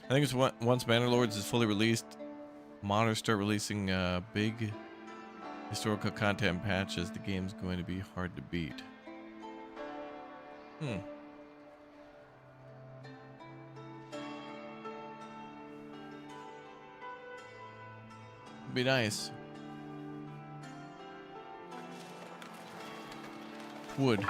I think it's once Bannerlords is fully released, modders start releasing big historical content patches. The game's going to be hard to beat. Be nice. Wood.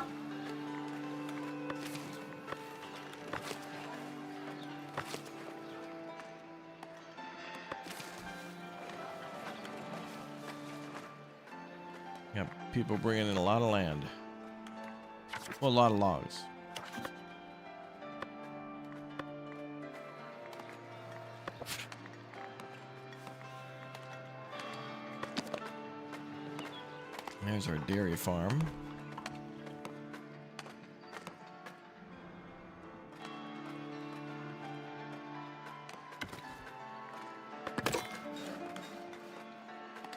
Got people bringing in a lot of land. Well, a lot of logs. There's our dairy farm.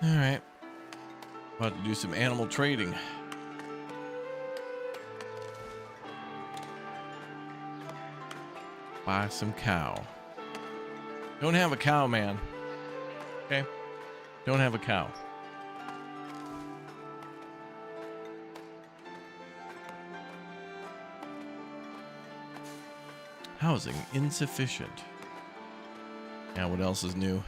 All right. About to do some animal trading. Buy some cow. Don't have a cow, man. Okay? Don't have a cow. Housing insufficient. Now, what else is new?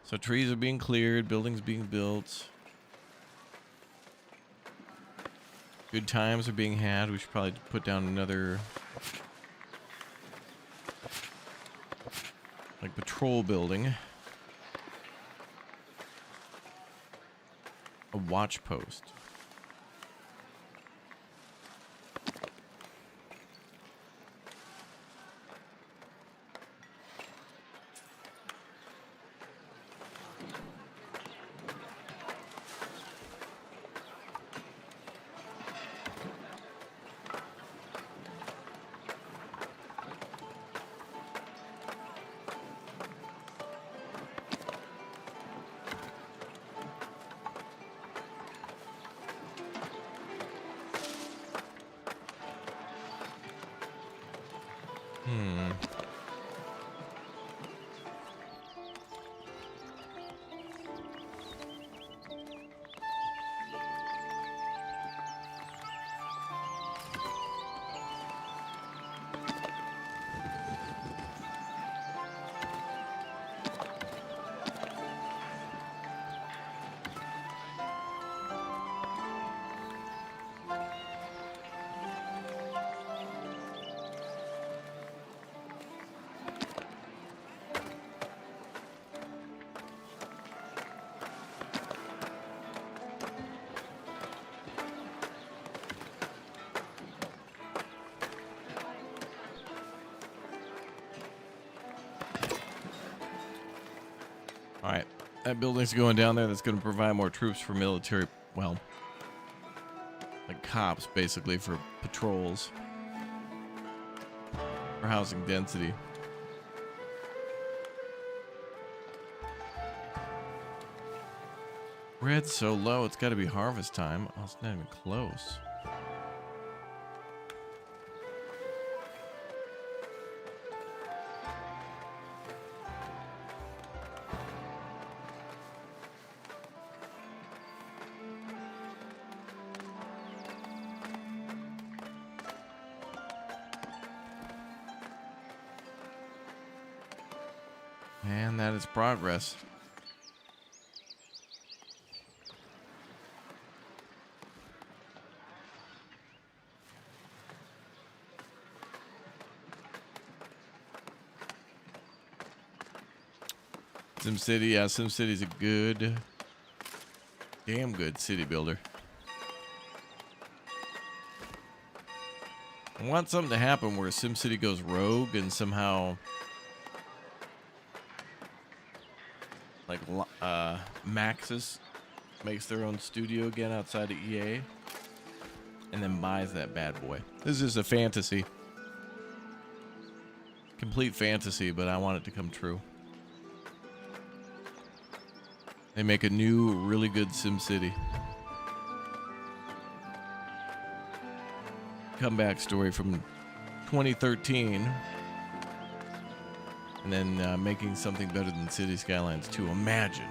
So trees are being cleared, buildings being built. Good times are being had. We should probably put down another like patrol building. A watch post. All right, that building's going down there. That's going to provide more troops for military, well, like cops, basically, for patrols, for housing density. Red's so low, it's got to be harvest time. Oh, it's not even close. And that is progress. SimCity, yeah, SimCity's a good Damn good city builder. I want something to happen where SimCity goes rogue and somehow like Maxis makes their own studio again outside of EA and then buys that bad boy. This is a fantasy. Complete fantasy, but I want it to come true. They make a new, really good SimCity. Comeback story from 2013. And then making something better than City Skylines 2. Imagine.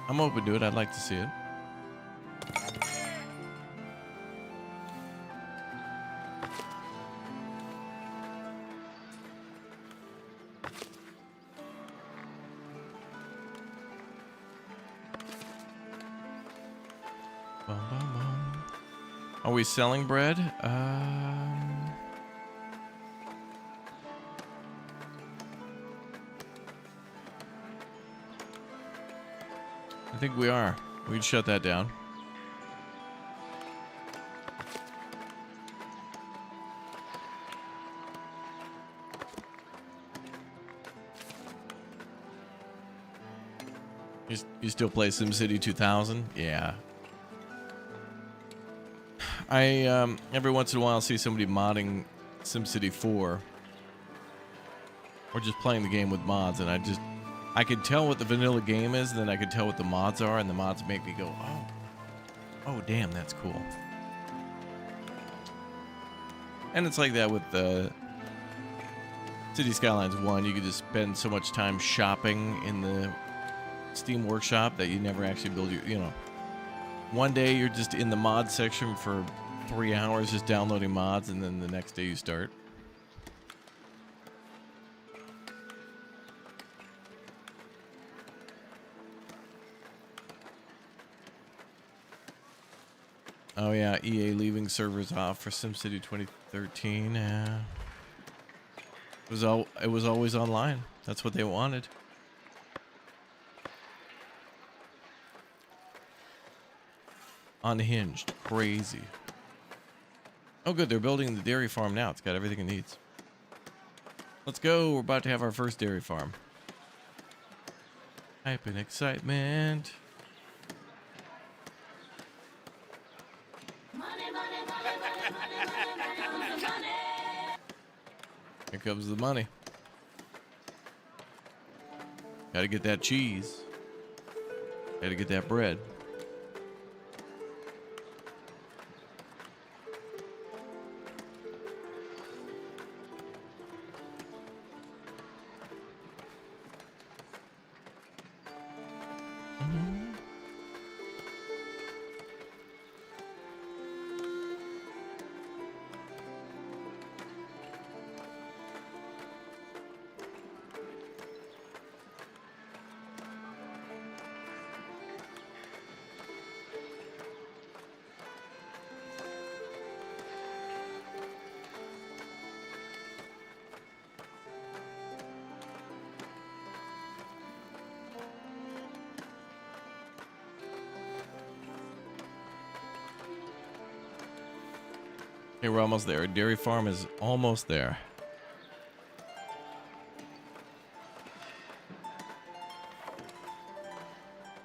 I'm open to it. I'd like to see it. Bum, bum, bum. Are we selling bread? I think we are. We'd shut that down. You still play SimCity 2000? Yeah. I every once in a while see somebody modding SimCity 4 or just playing the game with mods, and I could tell what the vanilla game is, and then I could tell what the mods are, and the mods make me go, oh damn, that's cool. And it's like that with the City Skylines 1. You could just spend so much time shopping in the Steam Workshop that you never actually build your, one day you're just in the mod section for 3 hours just downloading mods, and then the next day you start. Oh yeah, EA leaving servers off for SimCity 2013. It was always online. That's what they wanted. Unhinged. Crazy. Oh good, they're building the dairy farm now. It's got everything it needs. Let's go. We're about to have our first dairy farm. Hype and excitement. Here comes the money. Gotta get that cheese. Gotta get that bread. Okay, we're almost there. Dairy farm is almost there.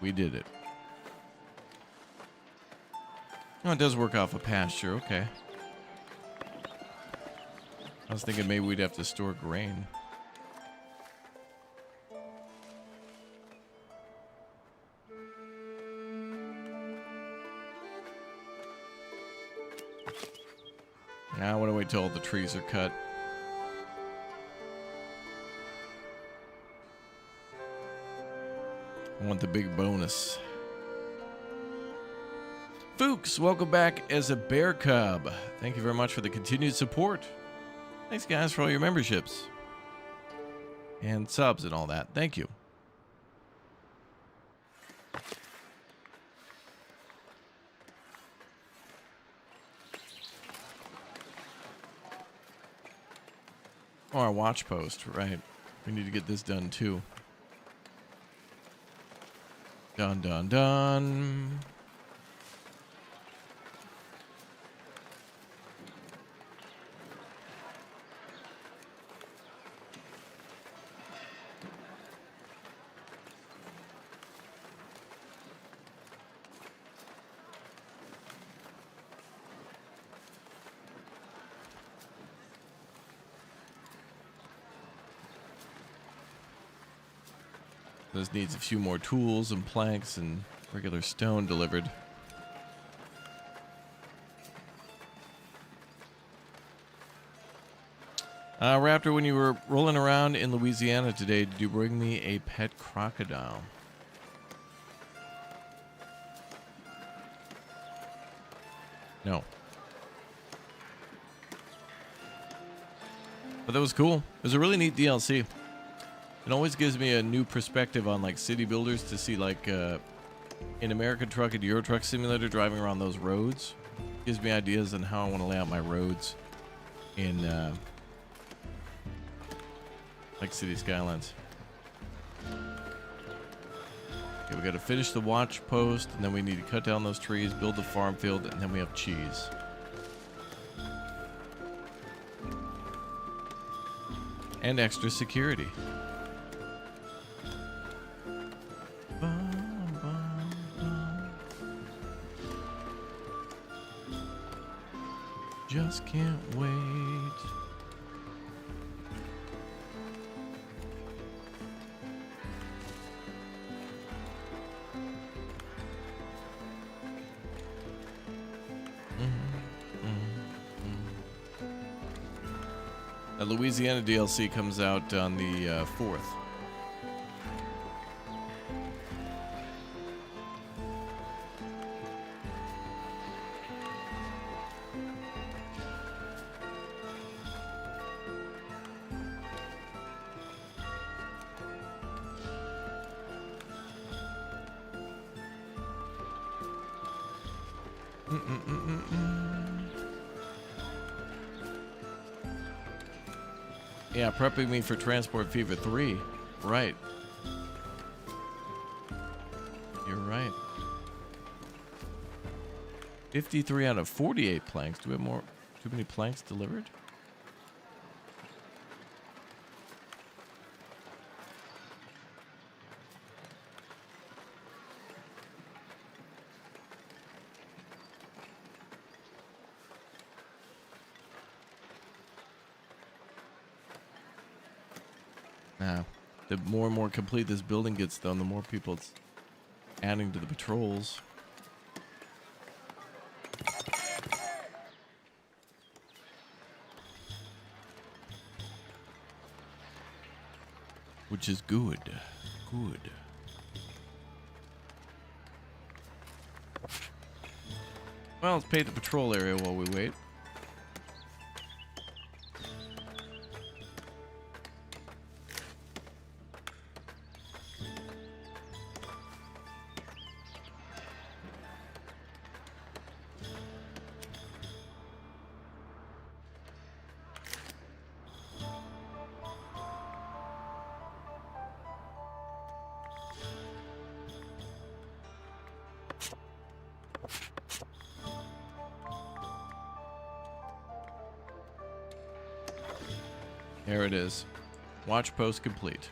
We did it. Oh, it does work off a pasture. Okay. I was thinking maybe we'd have to store grain. Now I want to wait till all the trees are cut. I want the big bonus. Fuchs, welcome back as a bear cub. Thank you very much for the continued support. Thanks, guys, for all your memberships and subs and all that. Thank you. Oh, our watch post, right. We need to get this done too. Dun, dun, dun. This needs a few more tools and planks and regular stone delivered. Raptor, when you were rolling around in Louisiana today, did you bring me a pet crocodile? No. But that was cool. It was a really neat DLC. It always gives me a new perspective on like city builders to see like in American Truck and Euro Truck Simulator driving around those roads. Gives me ideas on how I want to lay out my roads in like City Skylines. Okay, we got to finish the watch post, and then we need to cut down those trees, build the farm field, and then we have cheese. And extra security. Just can't wait. The Louisiana DLC comes out on the 4th. Yeah, prepping me for Transport Fever 3. Right. You're right. 53 out of 48 planks. Do we have more? Too many planks delivered? Nah. The more and more complete this building gets done, the more people it's adding to the patrols. Which is good. Good. Well, let's paint the patrol area while we wait. There it is. Watch post complete.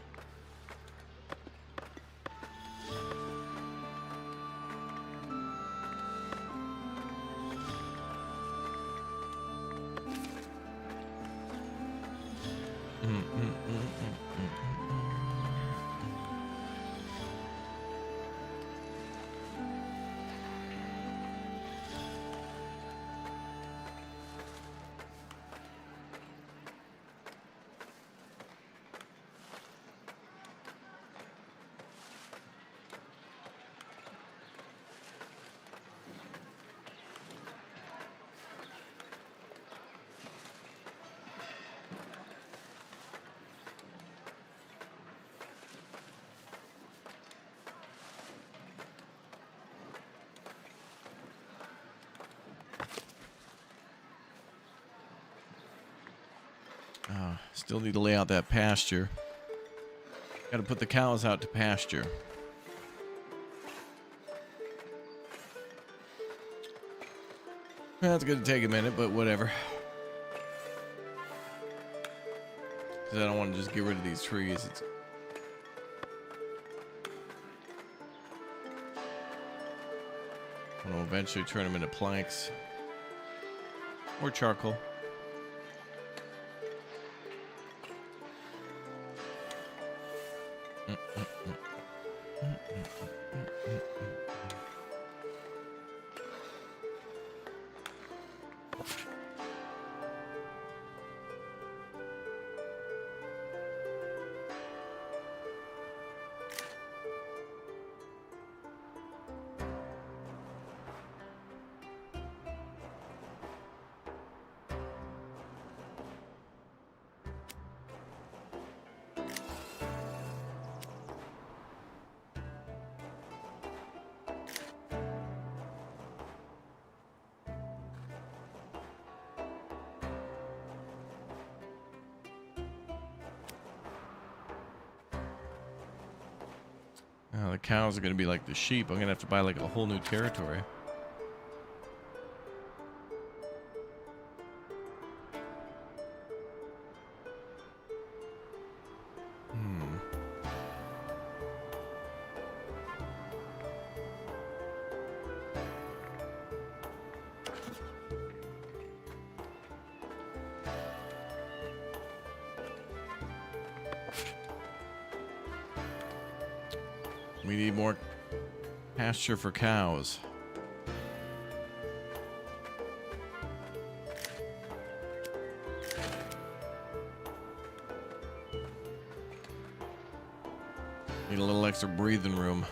Still need to lay out that pasture. Got to put the cows out to pasture. That's gonna take a minute, but whatever. Because I don't want to just get rid of these trees. I'm gonna eventually turn them into planks or charcoal. Oh, the cows are gonna be like the sheep. I'm gonna have to buy like a whole new territory. We need more pasture for cows. Need a little extra breathing room.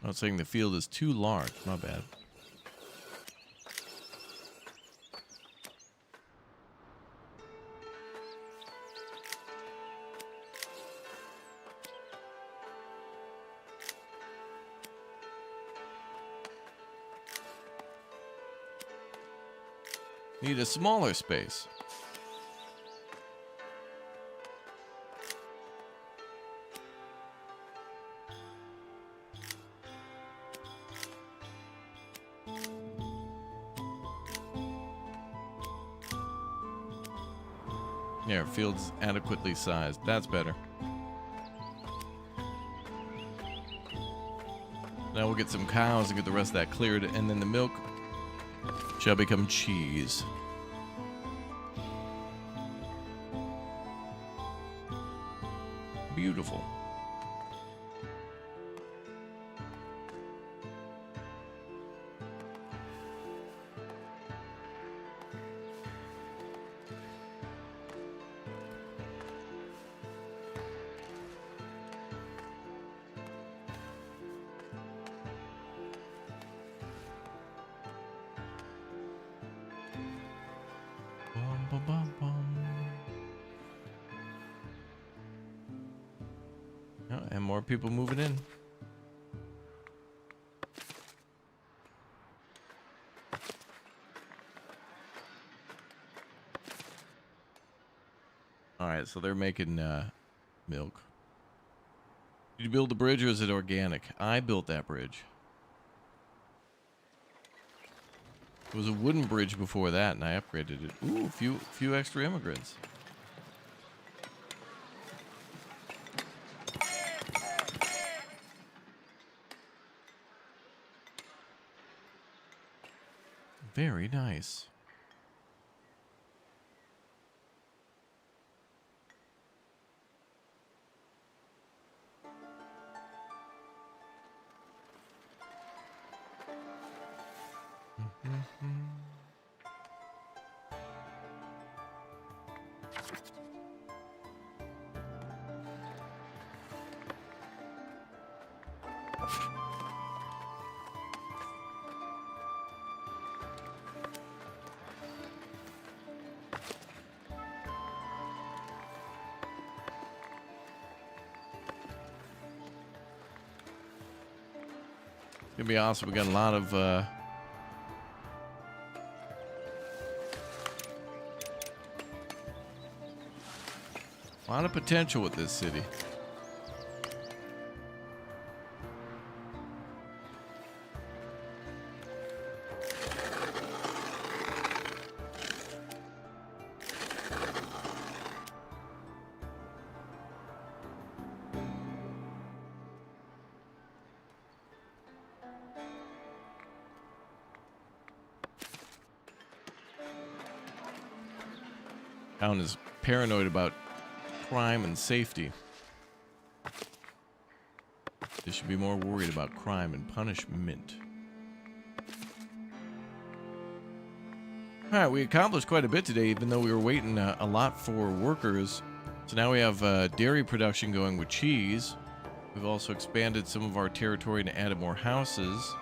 I was saying the field is too large. My bad. Need a smaller space. Yeah, field's adequately sized. That's better. Now we'll get some cows and get the rest of that cleared, and then the milk shall become cheese. Beautiful. Oh, and more people moving in. All right, so they're making milk. Did you build the bridge or is it organic? I built that bridge. It was a wooden bridge before that, and I upgraded it. Ooh, few extra immigrants. Very nice. Gonna be awesome. We got a lot of potential with this city. Town is paranoid about crime and safety. They should be more worried about crime and punishment. Alright, we accomplished quite a bit today, even though we were waiting a lot for workers. So now we have dairy production going with cheese. We've also expanded some of our territory and added more houses.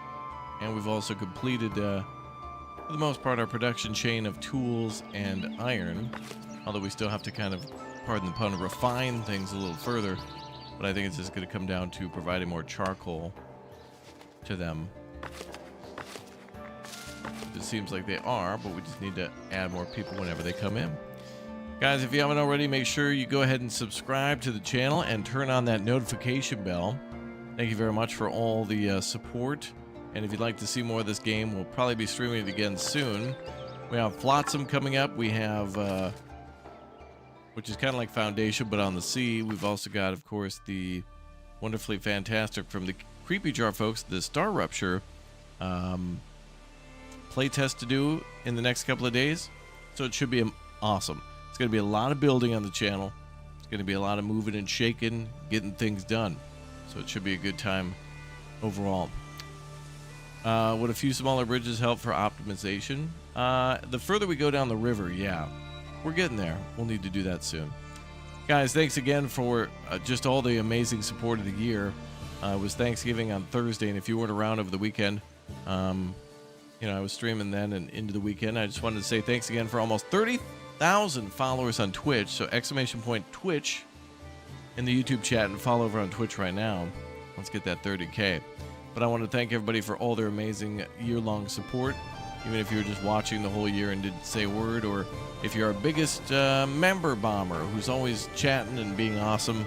And we've also completed, for the most part, our production chain of tools and iron. Although we still have to kind of, pardon the pun, refine things a little further. But I think it's just going to come down to providing more charcoal to them. It seems like they are, but we just need to add more people whenever they come in. Guys, if you haven't already, make sure you go ahead and subscribe to the channel and turn on that notification bell. Thank you very much for all the support. And if you'd like to see more of this game, we'll probably be streaming it again soon. We have Flotsam coming up. We have... which is kind of like Foundation, but on the sea. We've also got, of course, the wonderfully fantastic from the Creepy Jar folks, the Star Rupture playtest to do in the next couple of days. So it should be awesome. It's going to be a lot of building on the channel. It's going to be a lot of moving and shaking, getting things done. So it should be a good time overall. Would a few smaller bridges help for optimization? The further we go down the river, yeah. We're getting there. We'll need to do that soon. Guys, thanks again for just all the amazing support of the year. It was Thanksgiving on Thursday, and if you weren't around over the weekend, you know, I was streaming then and into the weekend. I just wanted to say thanks again for almost 30,000 followers on Twitch. So !Twitch in the YouTube chat and follow over on Twitch right now. Let's get that 30K. But I want to thank everybody for all their amazing year-long support. Even if you were just watching the whole year and didn't say a word, or if you're our biggest member bomber who's always chatting and being awesome,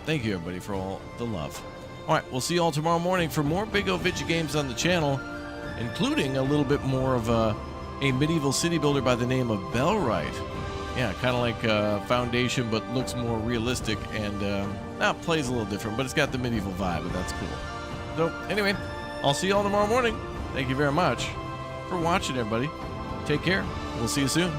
thank you everybody for all the love. All right, we'll see you all tomorrow morning for more Big O Vidya games on the channel, including a little bit more of a medieval city builder by the name of Bellwright. Yeah, kind of like Foundation, but looks more realistic and plays a little different, but it's got the medieval vibe, and that's cool. So anyway, I'll see you all tomorrow morning. Thank you very much for watching, everybody. Take care. We'll see you soon.